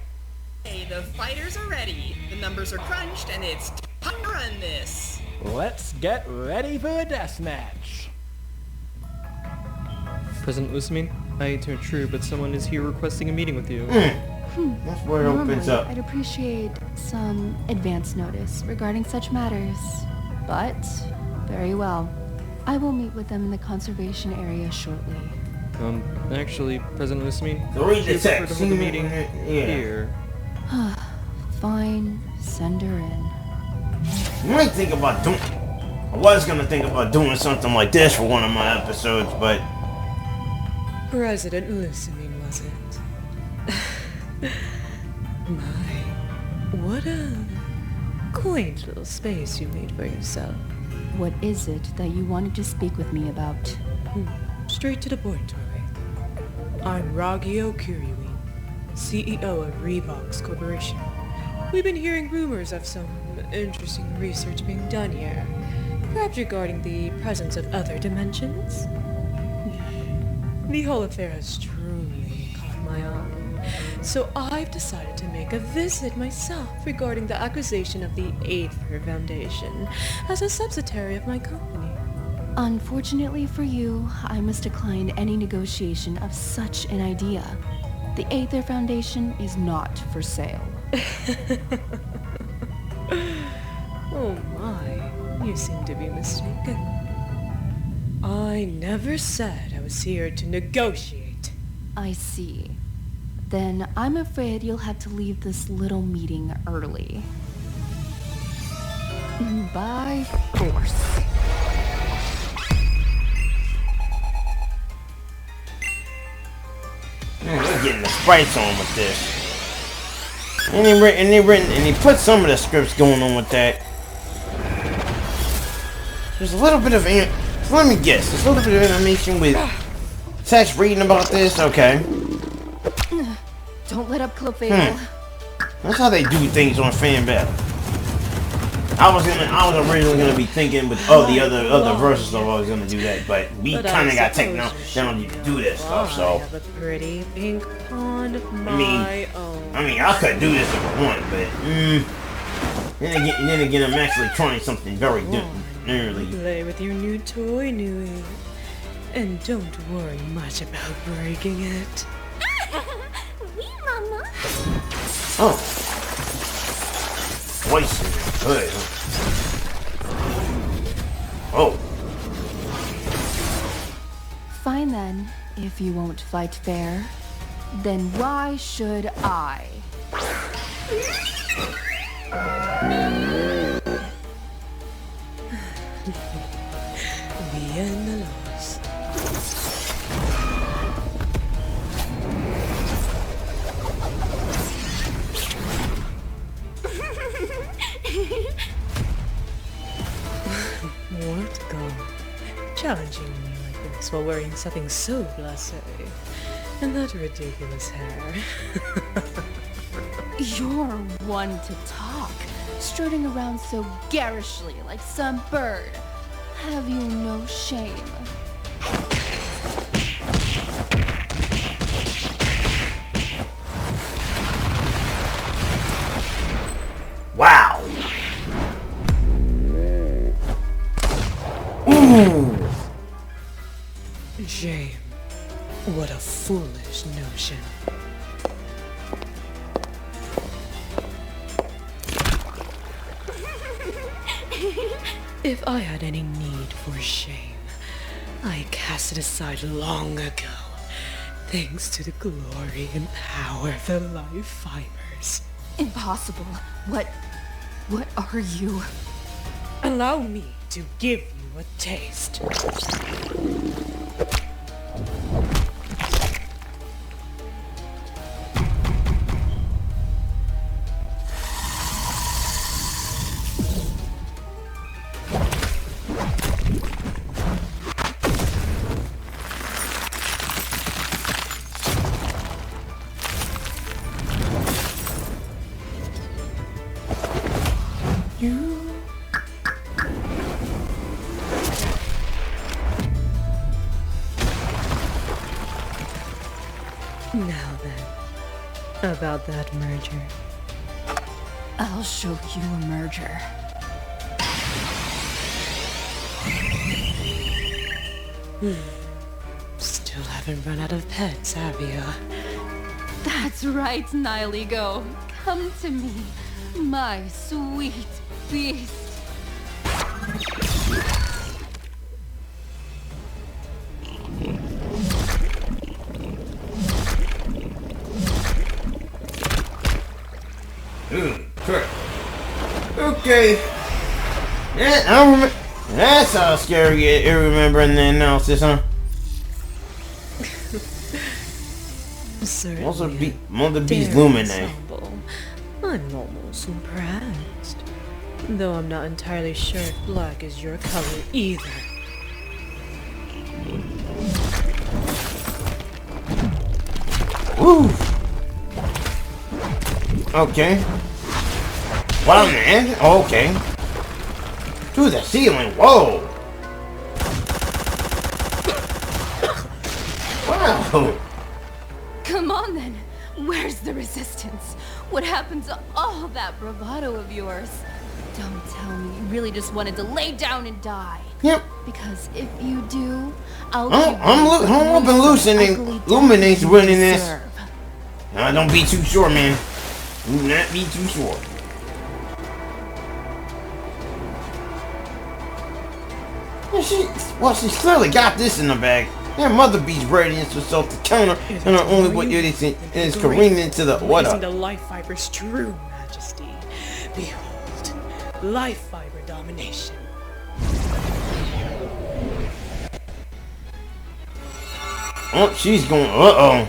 Hey, the fighters are ready. The numbers are crunched, and it's time to run this. Let's get ready for a deathmatch. President Lusamine, I hate to intrude, but someone is here requesting a meeting with you. That's where it opens up. I'd appreciate some advance notice regarding such matters. But, very well. I will meet with them in the conservation area shortly. Actually, President Lusamine, So read the do you prefer text. to hold the meeting Yeah. here? Fine, send her in. I might think about doing... I was gonna think about doing something like this for one of my episodes, but... President Lusamine, was it? My, what a quaint little space you made for yourself. What is it that you wanted to speak with me about? Straight to the point, Tori. I'm Ragyō Kiryūin, CEO of Revox Corporation. We've been hearing rumors of some interesting research being done here, perhaps regarding the presence of other dimensions. The whole affair has truly caught my eye, so I've decided to make a visit myself regarding the acquisition of the Aether Foundation as a subsidiary of my company. Unfortunately for you, I must decline any negotiation of such an idea. The Aether Foundation is not for sale. Oh my, you seem to be mistaken. I never said I was here to negotiate. I see. Then I'm afraid you'll have to leave this little meeting early. By force. We're getting the sprites on with this. And he put some of the scripts going on with that. There's a little bit of let me guess. There's a little bit of animation with text reading about this. Okay. Don't let up, Clefable. That's how they do things on Fan Battle. I was originally gonna be thinking with the other verses I was gonna do that, but we kind of got technology to do this stuff. So I have a pretty pink pond of my own. I mean, I could do this if I wanted, but then again, I'm actually trying something very different. Play with your new toy, Nui, and don't worry much about breaking it. Oui, Mama. Oh, voice good. Oh. Fine then. If you won't fight fair, then why should I? Bien the loss. What go? Challenging me like this while wearing something so blasé. And that ridiculous hair. You're one to talk, strutting around so garishly like some bird. Have you no shame? Wow. Ooh. Shame. What a foolish notion. If I had any need for shame, I cast it aside long ago, thanks to the glory and power of the life fibers. Impossible. What are you? Allow me to give you a taste. Now then, about that merger. I'll show you a merger. Still haven't run out of pets, have you? That's right, Nihiligo. Come to me, my sweet beast. Okay. Yeah, I remember. That's how scary you remembering the analysis, huh? Certainly. Also, Mother Beast Daring Lusamine. ensemble. I'm almost impressed. Though I'm not entirely sure if black is your color either. Woo! Okay. Wow, man. Okay. To the ceiling. Whoa! Wow! Come on then. Where's the resistance? What happened to all that bravado of yours? Don't tell me you really just wanted to lay down and die. Yep. Because if you do, I'll I'm hoping Luminate's winning this. Now, don't be too sure, man. Do not be too sure. She's clearly got this in the bag. Yeah, Mother Beast radiance herself to counter, and her only way it is careening into the water. The life fiber's true majesty. Behold, life fiber domination. Oh, she's going. Uh-oh.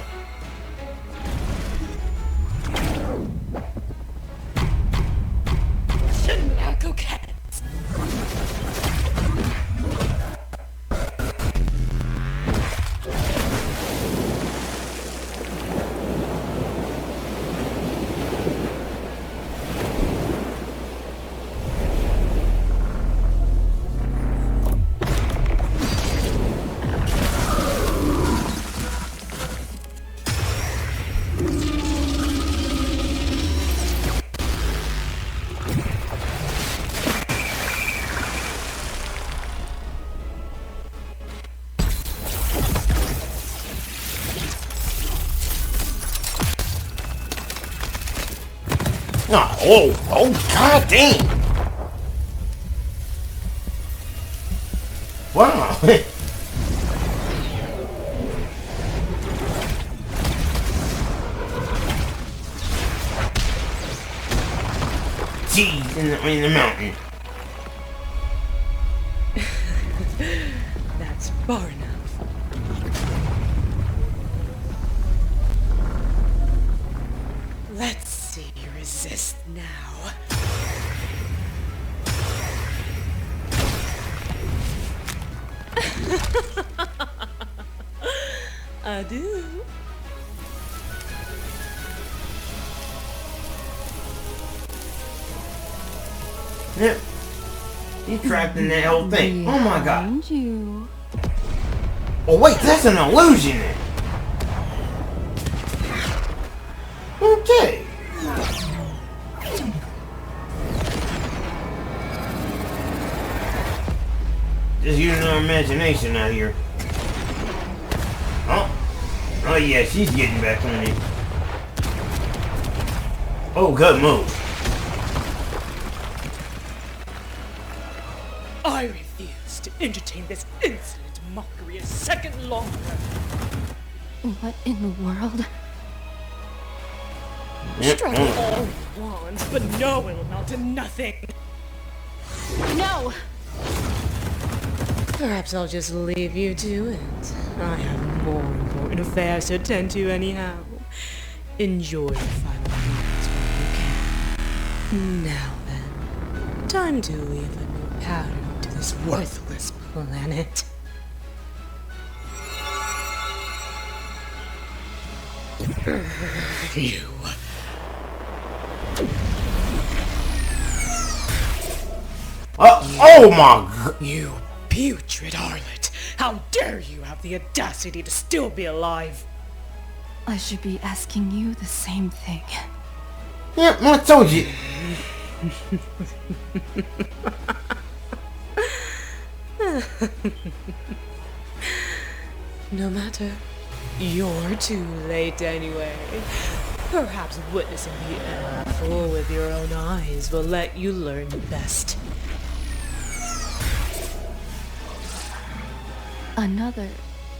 Oh, god damn! Wow! Geez, in the mountain. That's far enough. Let's see you resist now. I do. Yep. He's trapped in that whole thing. Oh my god. You. Oh wait, that's an illusion. Okay. Just using our imagination out here. Oh yeah, she's getting back on it. Oh, good move. I refuse to entertain this insolent mockery a second longer. What in the world? Struggle all you want, but no, it will amount to nothing. No! Perhaps I'll just leave you to it. I have more important affairs to attend to anyhow. Enjoy the final moments while you can. Now then, time to leave a new pattern to this worthless planet. You. Oh my god. You putrid harlot! How dare you have the audacity to still be alive? I should be asking you the same thing. Yep, I told you. No matter. You're too late anyway. Perhaps witnessing the apple with your own eyes will let you learn best. Another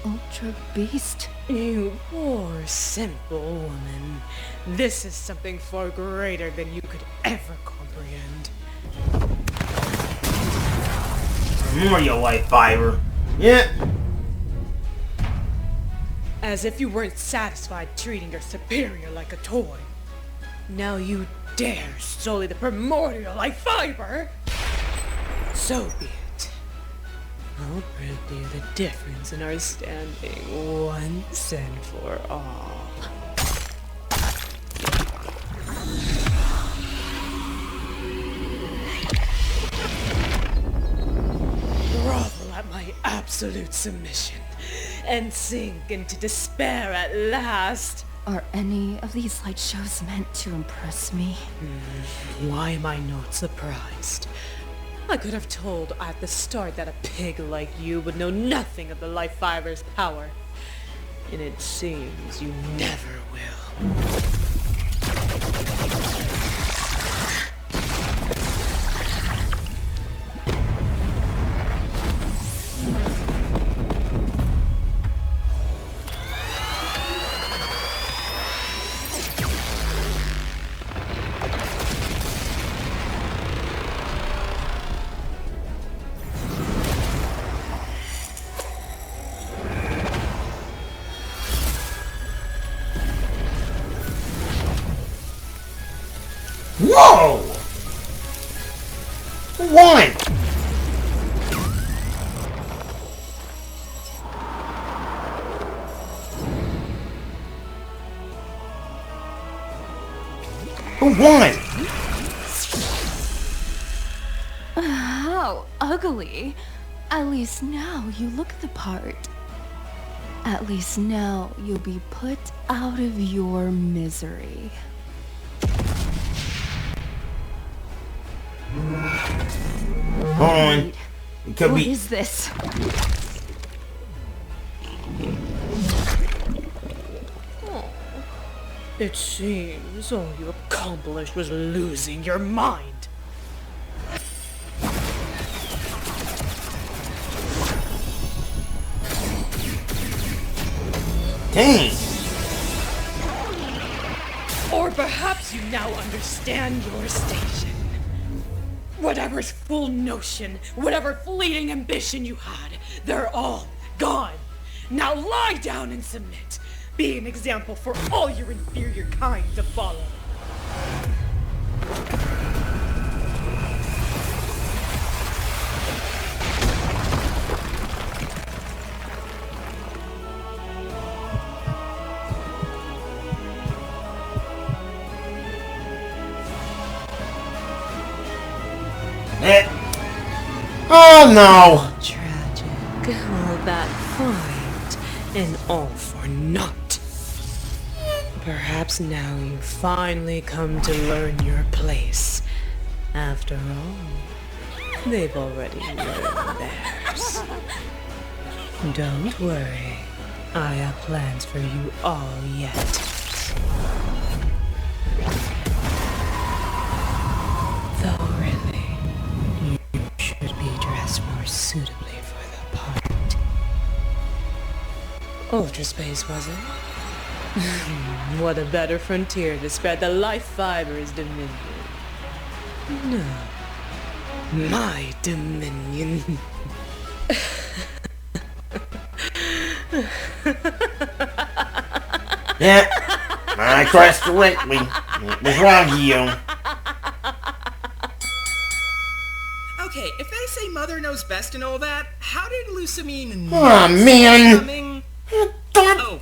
Ultra Beast? You poor, simple woman. This is something far greater than you could ever comprehend. More your life fiber. Yeah. As if you weren't satisfied treating your superior like a toy. Now you dare sully the primordial life fiber? So be it. I'll prove to you the difference in our standing once and for all. Grovel at my absolute submission and sink into despair at last. Are any of these light shows meant to impress me? Why am I not surprised? I could have told at the start that a pig like you would know nothing of the life fiber's power. And it seems you never will. Whoa! Who won? Who won? How ugly. At least now you look the part. At least now you'll be put out of your misery. Hold on. It could What be. is this? It seems all you accomplished was losing your mind. Dang. Or perhaps you now understand your station. Whatever full notion, whatever fleeting ambition you had, they're all gone. Now lie down and submit. Be an example for all your inferior kind to follow. Oh no! Tragic. All that fight, and all for naught. Perhaps now you finally come to learn your place. After all, they've already learned theirs. Don't worry. I have plans for you all yet. Though really, you should be dressed more suitably for the part. Ultra space, was it? What a better frontier to spread the life fiber's dominion. No. My dominion. Yeah, I crossed correctly. It was Ragyō. Okay, if they say Mother knows best and all that, how did Lusamine know Aw, man. coming? Oh,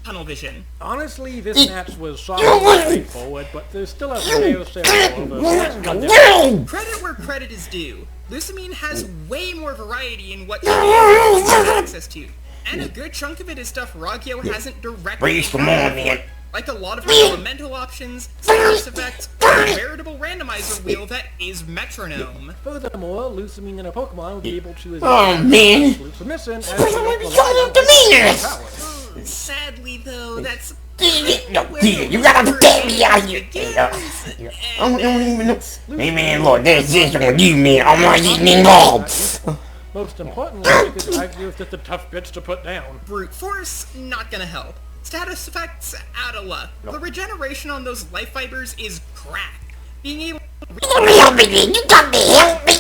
tunnel vision. Honestly, this match was solid and straightforward, but there's still a fair sample of a Credit where credit is due. Lusamine has way more variety in what she has access to. And a good chunk of it is stuff Ragyō hasn't directly Breifs, come on, man. like a lot of her elemental options, status effects, and a veritable randomizer wheel that is metronome. Furthermore, Lusamine and her Pokemon will be able to Oh, man. submission as Sadly, though, that's No, you gotta get me out of here. I don't even know. Hey, man, look, this is on you, man. I'm not getting involved. Most importantly, because Ragyō is just a tough bitch to put down. brute force, not gonna help. Status effects, out of luck. The regeneration on those life fibers is crack. Being able Help me, dude. You got to help me.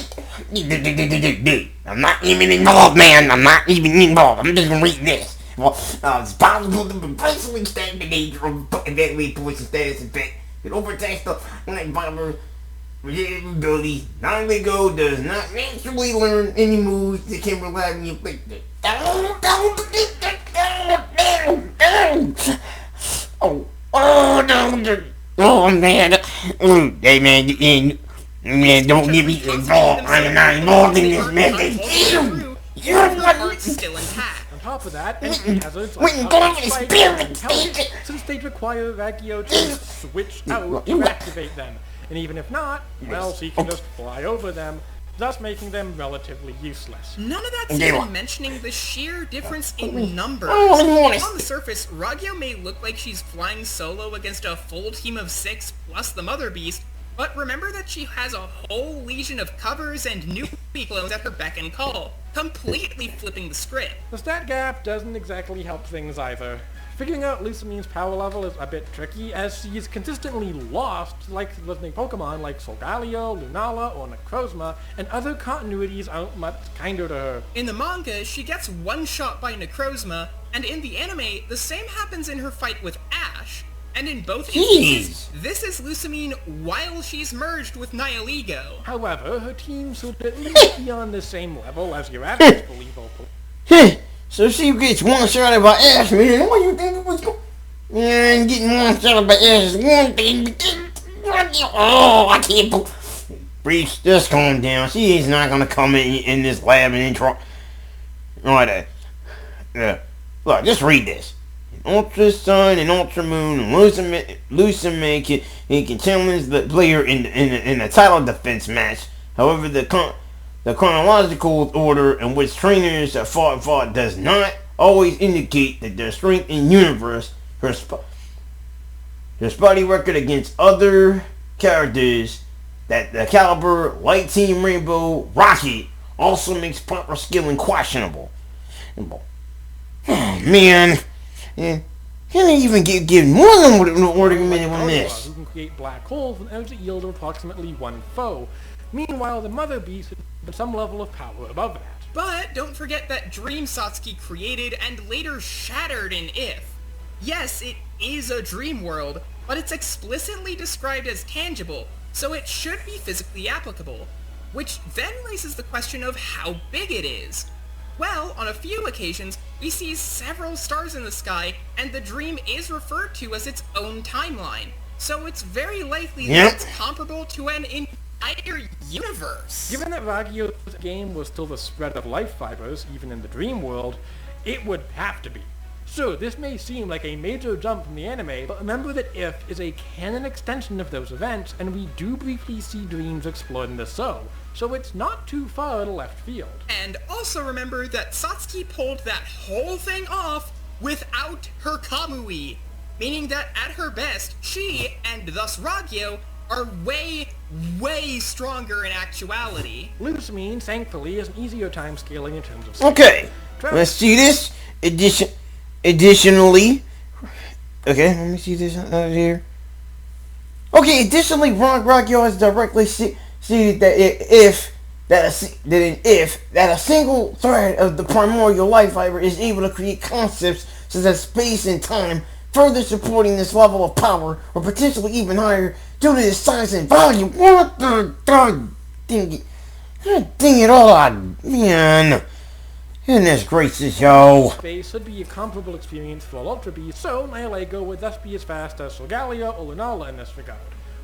Dude, I'm not even involved, man. I'm not even involved. I'm just gonna read this. Well, it's possible to progressively extend the nature of evaluate poison status effect. It overtakes the like bomber abilities. Non-Lego does not naturally learn any moves that can reliably inflict it. Oh man. Hey man, don't get me involved. I'm not involved in this method. You're what? Still intact. On top of that, enemy hazards like since they require Ragyō to switch out to activate them. And even if not, well, she can just fly over them, thus making them relatively useless. None of that's even mentioning the sheer difference in numbers. On the surface, Ragyō may look like she's flying solo against a full team of 6 plus the Mother Beast, but remember that she has a whole legion of covers and new clones at her beck and call, completely flipping the script. The stat gap doesn't exactly help things either. Figuring out Lusamine's power level is a bit tricky, as she is consistently lost like listening Pokemon like Solgaleo, Lunala, or Necrozma, and other continuities aren't much kinder to her. In the manga, she gets one-shot by Necrozma, and in the anime, the same happens in her fight with Ash. And in both instances, this is Lusamine while she's merged with Nihilego. However, her team should at least be on the same level as your average believable. So she gets one-shotted by Ash, man. What do you think it was going? Man, getting one-shotted by Ash is one thing, but oh, I can't Breifs, just calm down. She is not gonna come in this lab and intro. Alright, look, just read this. Ultra Sun and Ultra Moon and Lusamine can challenge the player in a title defense match. However, the chronological order in which trainers have fought does not always indicate that their strength in universe. Her spotty record against other characters that the caliber Light Team Rainbow Rocket also makes proper skilling questionable. Oh man. Yeah. Can they even give more than what argument on this? Who can create black holes with energy yield of approximately 1 foe. Meanwhile, the Mother Beast has some level of power above that. But don't forget that Dream Satsuki created and later shattered in If. Yes, it is a dream world, but it's explicitly described as tangible, so it should be physically applicable. Which then raises the question of how big it is. Well, on a few occasions, we see several stars in the sky, and the dream is referred to as its own timeline. So it's very likely that it's comparable to an entire universe. Given that Ragyō's game was still the spread of life fibers, even in the dream world, it would have to be. So this may seem like a major jump from the anime, but remember that If is a canon extension of those events, and we do briefly see dreams explored in the so it's not too far to left field. And also remember that Satsuki pulled that whole thing off without her Kamui, meaning that at her best, she, and thus Ragyō, are way, way stronger in actuality. Lusamine, thankfully, has an easier time scaling in terms of... Okay, let's see this. Additionally, okay, let me see this out here. Okay, additionally, Ragyō has directly stated that a single thread of the primordial life fiber is able to create concepts such as space and time, further supporting this level of power, or potentially even higher, due to its size and volume. What the dang it all, man. Goodness gracious, yo. Space should be a comparable experience for all Ultra Beasts, so Nihilego would thus be as fast as Solgaleo or Lunala in this regard.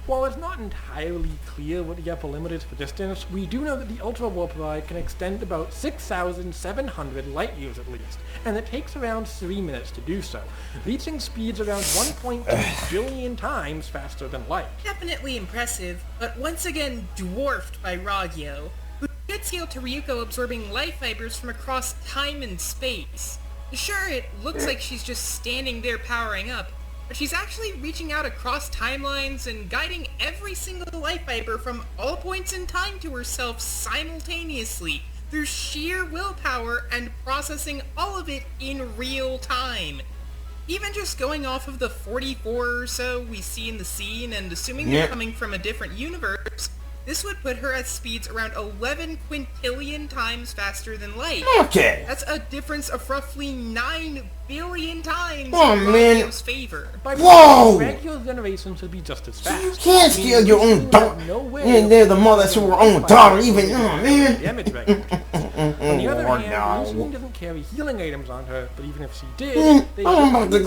While it's not entirely clear what the upper limit is for distance, we do know that the Ultra Warp Ride can extend about 6,700 light years at least, and it takes around 3 minutes to do so, reaching speeds around 1.2 billion times faster than light. Definitely impressive, but once again dwarfed by Ragyō, who did scale to Ryuko absorbing life fibers from across time and space. Sure, it looks like she's just standing there powering up, but she's actually reaching out across timelines and guiding every single life fiber from all points in time to herself simultaneously through sheer willpower and processing all of it in real time. Even just going off of the 44 or so we see in the scene and assuming they're coming from a different universe, this would put her at speeds around 11 quintillion times faster than light. Okay. That's a difference of roughly 9 billion times in Ragyō's favor. Whoa! Ragyō's generation should be just as fast. You can't steal your own daughter. And they're the mother to her own daughter, even, man. Damage range. On the other hand, Lusamine doesn't carry healing items on her, but even if she did, they I'm about to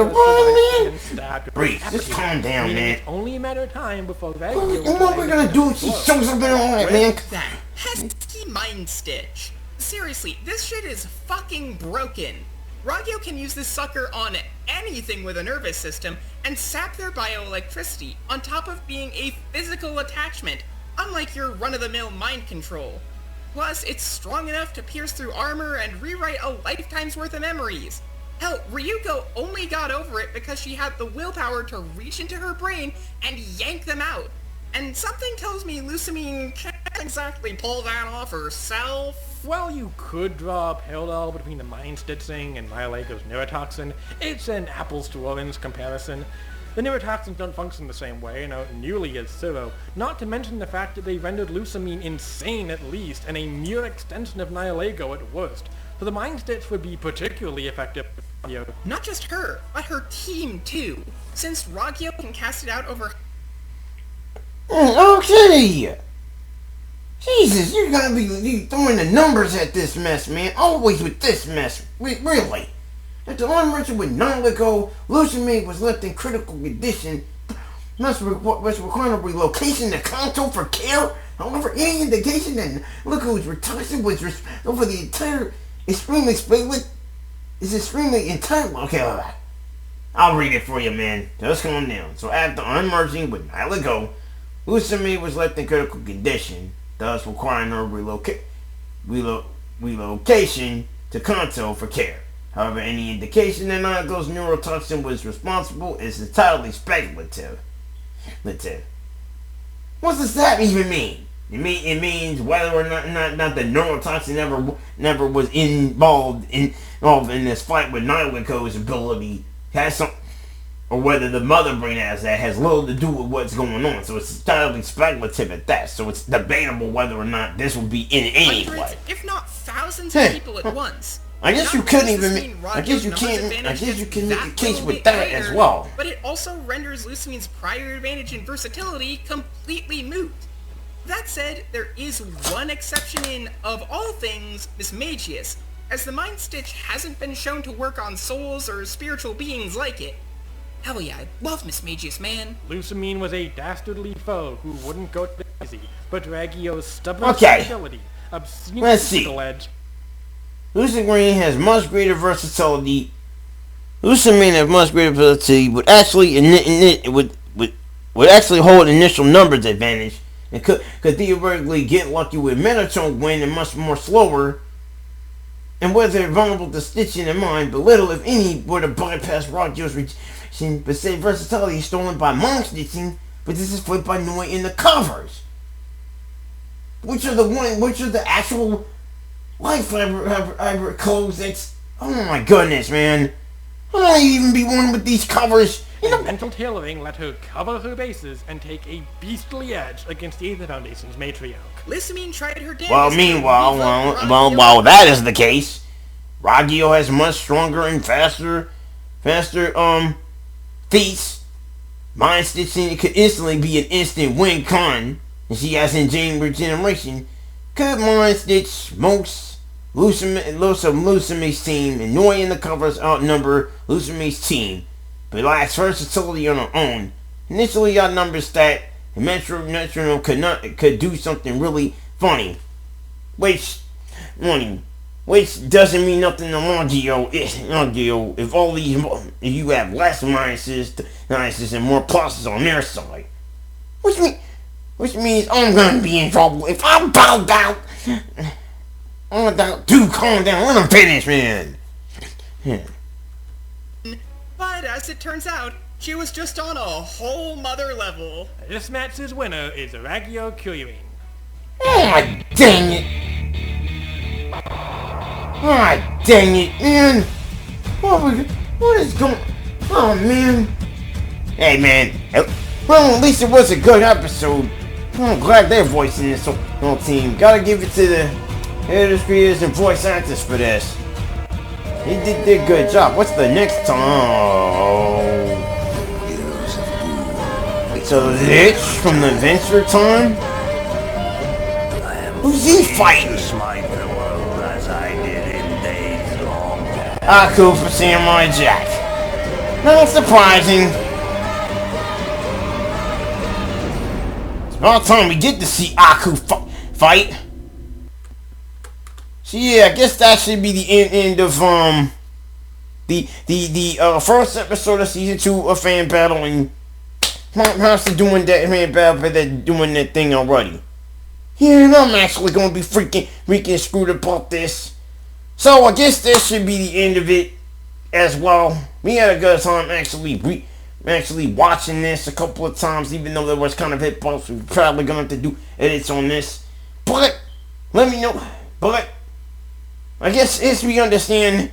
run, man. Breifs, just calm down, man. It's only a matter of time before Ragyō... What we're gonna do if she shows up in all that, man? That pesky mind stitch. Seriously, this shit is fucking broken. Ragyō can use this sucker on anything with a nervous system and sap their bioelectricity on top of being a physical attachment, unlike your run-of-the-mill mind control. Plus, it's strong enough to pierce through armor and rewrite a lifetime's worth of memories. Hell, Ryuko only got over it because she had the willpower to reach into her brain and yank them out. And something tells me Lusamine can't exactly pull that off herself. Well, you could draw a parallel between the mind stitching and Nihilego's neurotoxin. It's an apples to orange comparison. The neurotoxins don't function the same way and are nearly as thorough, not to mention the fact that they rendered Lusamine insane at least, and a mere extension of Nihilego at worst. So the mind stitch would be particularly effective. Not just her, but her team too, since Ragyō can cast it out over... Okay! Jesus, you gotta be throwing the numbers at this mess, man. Always with this mess. Really. At the one-merchant with Nihilego, Lusamine was left in critical condition. Was requiring a relocation to Kanto for care. However, any indication that Nihilego toxin was responsible for the entire extremely entire... Okay, I'll read it for you, man. Just calm down. So after unmerging with Nihilego, Lusamine was left in critical condition, thus requiring her relocation to Kanto for care. However, any indication that Nihilego's neurotoxin was responsible is entirely speculative. What does that even mean? It means whether or not the neurotoxin never was involved in this fight with Nihilego's ability has some, or whether the mother brain has little to do with what's going on. So it's entirely speculative at that. So it's debatable whether or not this will be in any way. Hundreds, if not thousands of people at once. I guess you couldn't even. I guess you can make a case with that as well. But it also renders Lusamine's prior advantage in versatility completely moot. That said, there is one exception in, of all things, Mismagius, as the Mind Stitch hasn't been shown to work on souls or spiritual beings like it. Hell yeah, I love Mismagius, man. Lusamine was a dastardly foe who wouldn't go crazy, but Ragyō's stubborn ability, obscene physical edge. Lusamine has much greater versatility. Lusamine has much greater versatility, would actually hold initial numbers advantage, and could theoretically get lucky with Metatron Wind and much more slower. And whether they're vulnerable to stitching in mind, but little, if any, were to bypass Ragyō's rejection, but say versatility is stolen by mind stitching, but this is flipped by Noi in the covers. Which are the actual life fiber codes that's... Oh my goodness, man. How do I even be one with these covers? You know, mental tailoring let her cover her bases and take a beastly edge against the Aether Foundation's matriarch. Lusamine tried her damnedest. Well, meanwhile, while that is the case, Ragyō has much stronger and faster feats. Mind stitching could instantly be an instant win con, and she has in regeneration. Could mind stitch most Lusamine's team, and Noi in the covers outnumber Lusamine's team, but lacks versatility on her own. Initially outnumbered stat, and Metronome could do something really funny, which doesn't mean nothing to Ragyō. If you have less minuses and more pluses on their side, which means I'm gonna be in trouble if I'm bowed out. Dude, calm down. Let him finish, man. But as it turns out, she was just on a whole mother level. This match's winner is Ragyō Kiryūin. Oh, dang it. Ah, dang it, man. What was it? What is going? Oh man. Hey man. Well, at least it was a good episode. I'm glad they're voicing this whole team. Gotta give it to the editors, creators, and voice actors for this. They did a good job. What's the next time? Oh. It's a Lich from the Adventure Time? Who's he fighting? Aku for Samurai Jack. Not surprising. It's about time we get to see Aku fight. So yeah, I guess that should be the end of the first episode of season 2 of Fan Battle, and perhaps they're doing that Fan Battle, but they're doing that thing already. Yeah, and I'm actually gonna be freaking screwed about this. So I guess this should be the end of it as well. We had a good time actually watching this a couple of times, even though there was kind of hit bumps. We're probably gonna have to do edits on this. But let me know. But I guess as we understand,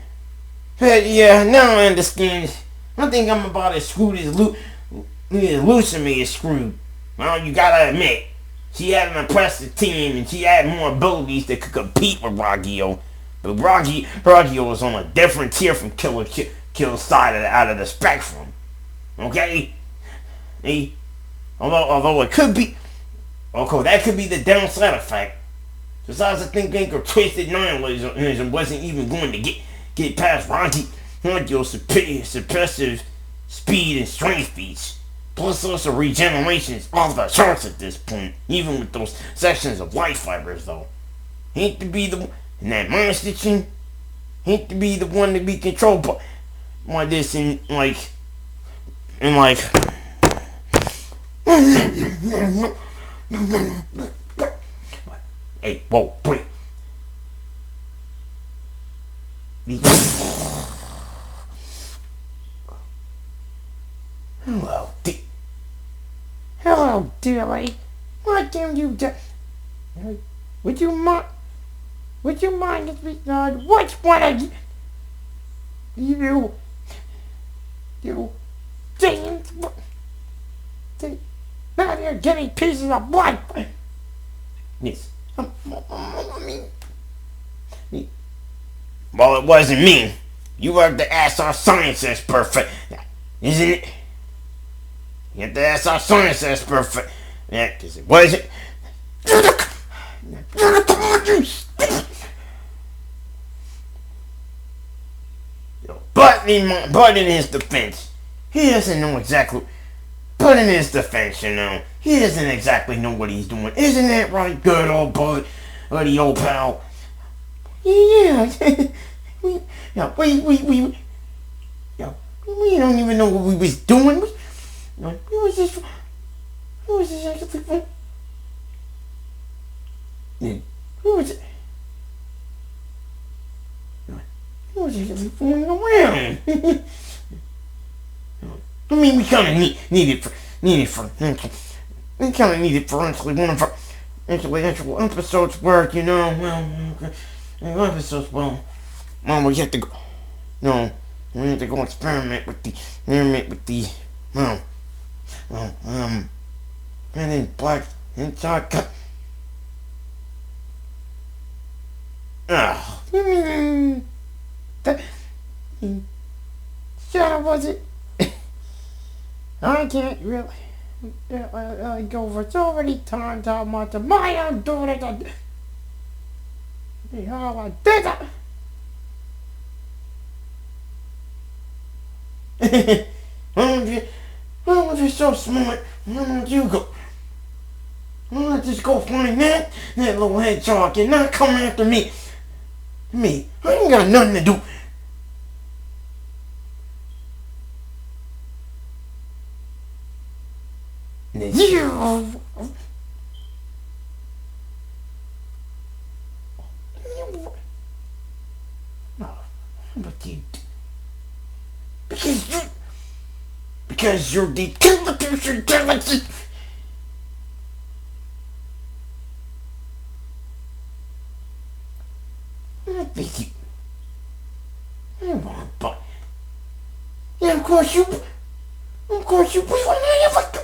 yeah, now I understand. I think I'm about as screwed as Lusamine is screwed. Well, you gotta admit, she had an impressive team and she had more abilities that could compete with Ragyō. But Ragyō was on a different tier from Kill's side out of the spectrum. Okay? Although it could be, okay, that could be the downside effect. Besides, I think Anchor Twisted Nihilism wasn't even going to get past Ragyō's suppressive speed and strength feats. Plus also regeneration is off the charts at this point, even with those sections of life fibers though. Hate to be the and that mind stitching, hate to be the one to be controlled by this and like hey, whoa, wait. Hello, dearie. What can you do? Would you mind if we which one of you James, now you're getting pieces of blood. Yes. Well, it wasn't me. You have to ask our science expert for, isn't it? You have to ask our science expert for, yeah, because it wasn't. But in his defense, he doesn't know exactly. But in his defense, he doesn't exactly know what he's doing. Isn't that right, good old buddy, old pal? Yeah. we don't even know what we was doing. We was just actually fun. Who was actually fooling around? I mean, we kind of need it for actually one of our actual episodes work, episodes, well, we have to go. No, we have to go experiment with the and then black and chocolate. Was it? I can't really go over so many times how much of my own doing it. How I did it. Why was you so smart? Why don't you go? Why don't just go find that little hedgehog and not come after me? I ain't got nothing to do. Because you're the television galaxy. I want, but Of course you please want to ever.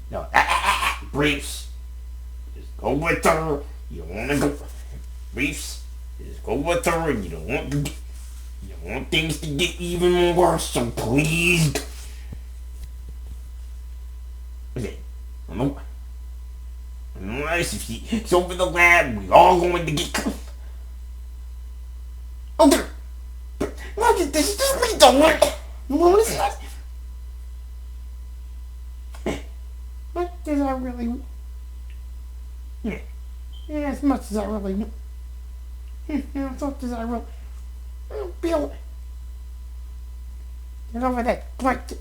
No, Breifs, just go with her. You don't want to go. Breifs, just go with her, and you don't want things to get even more worse. So please, okay. Unless if she's over the lab, we all going to get. Okay. Look at this. Just read the link. No, it's not. What does I really want? Yeah, as much as I really want. As much as I really. Bill. Get over that blanket.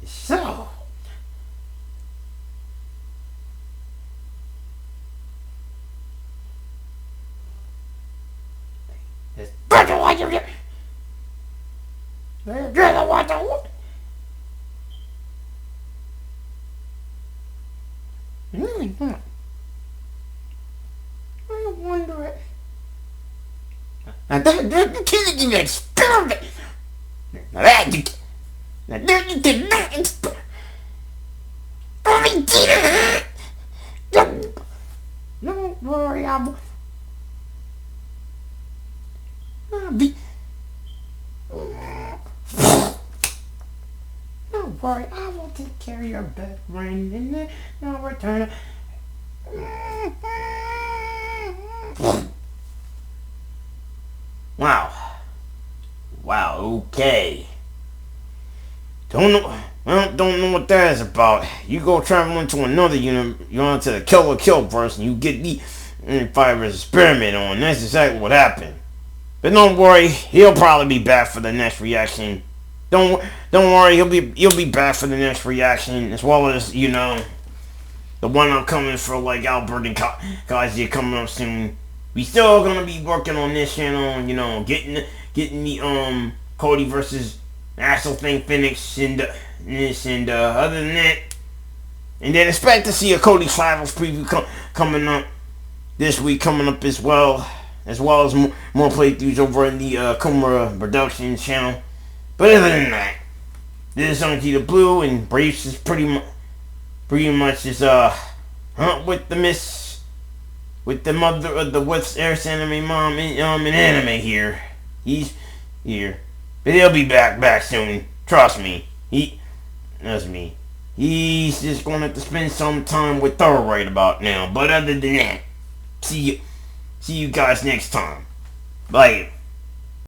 So. Really not. I wonder it. Now you can't even experiment. Now that you cannot experiment. Don't worry, I'll be. Don't worry, I will take care of your bed, Rain, and then I'll return it. Wow. Okay. Don't know what that is about. You go traveling to another unit, you're onto the kill person, you get the fibers experiment on. That's exactly what happened. But don't worry, he'll probably be back for the next reaction. Don't worry, he'll be back for the next reaction, as well as, you know, the one I'm coming for, like Albert and Kazuya coming up soon. We still gonna be working on this channel, you know, getting the Cody versus Astral Thing Phoenix and this, and other than that, and then expect to see a Cody Finals preview coming up this week, coming up as well as more playthroughs over in the Akuma Productions channel. But other than that, this is Unkgeta Blue, and Breifs is pretty much his hunt with the miss, with the mother of the What's Earth's anime mom in anime here. He's here, but he'll be back soon. Trust me. That's me. He's just going to have to spend some time with her right about now. But other than that, see you guys next time. Bye.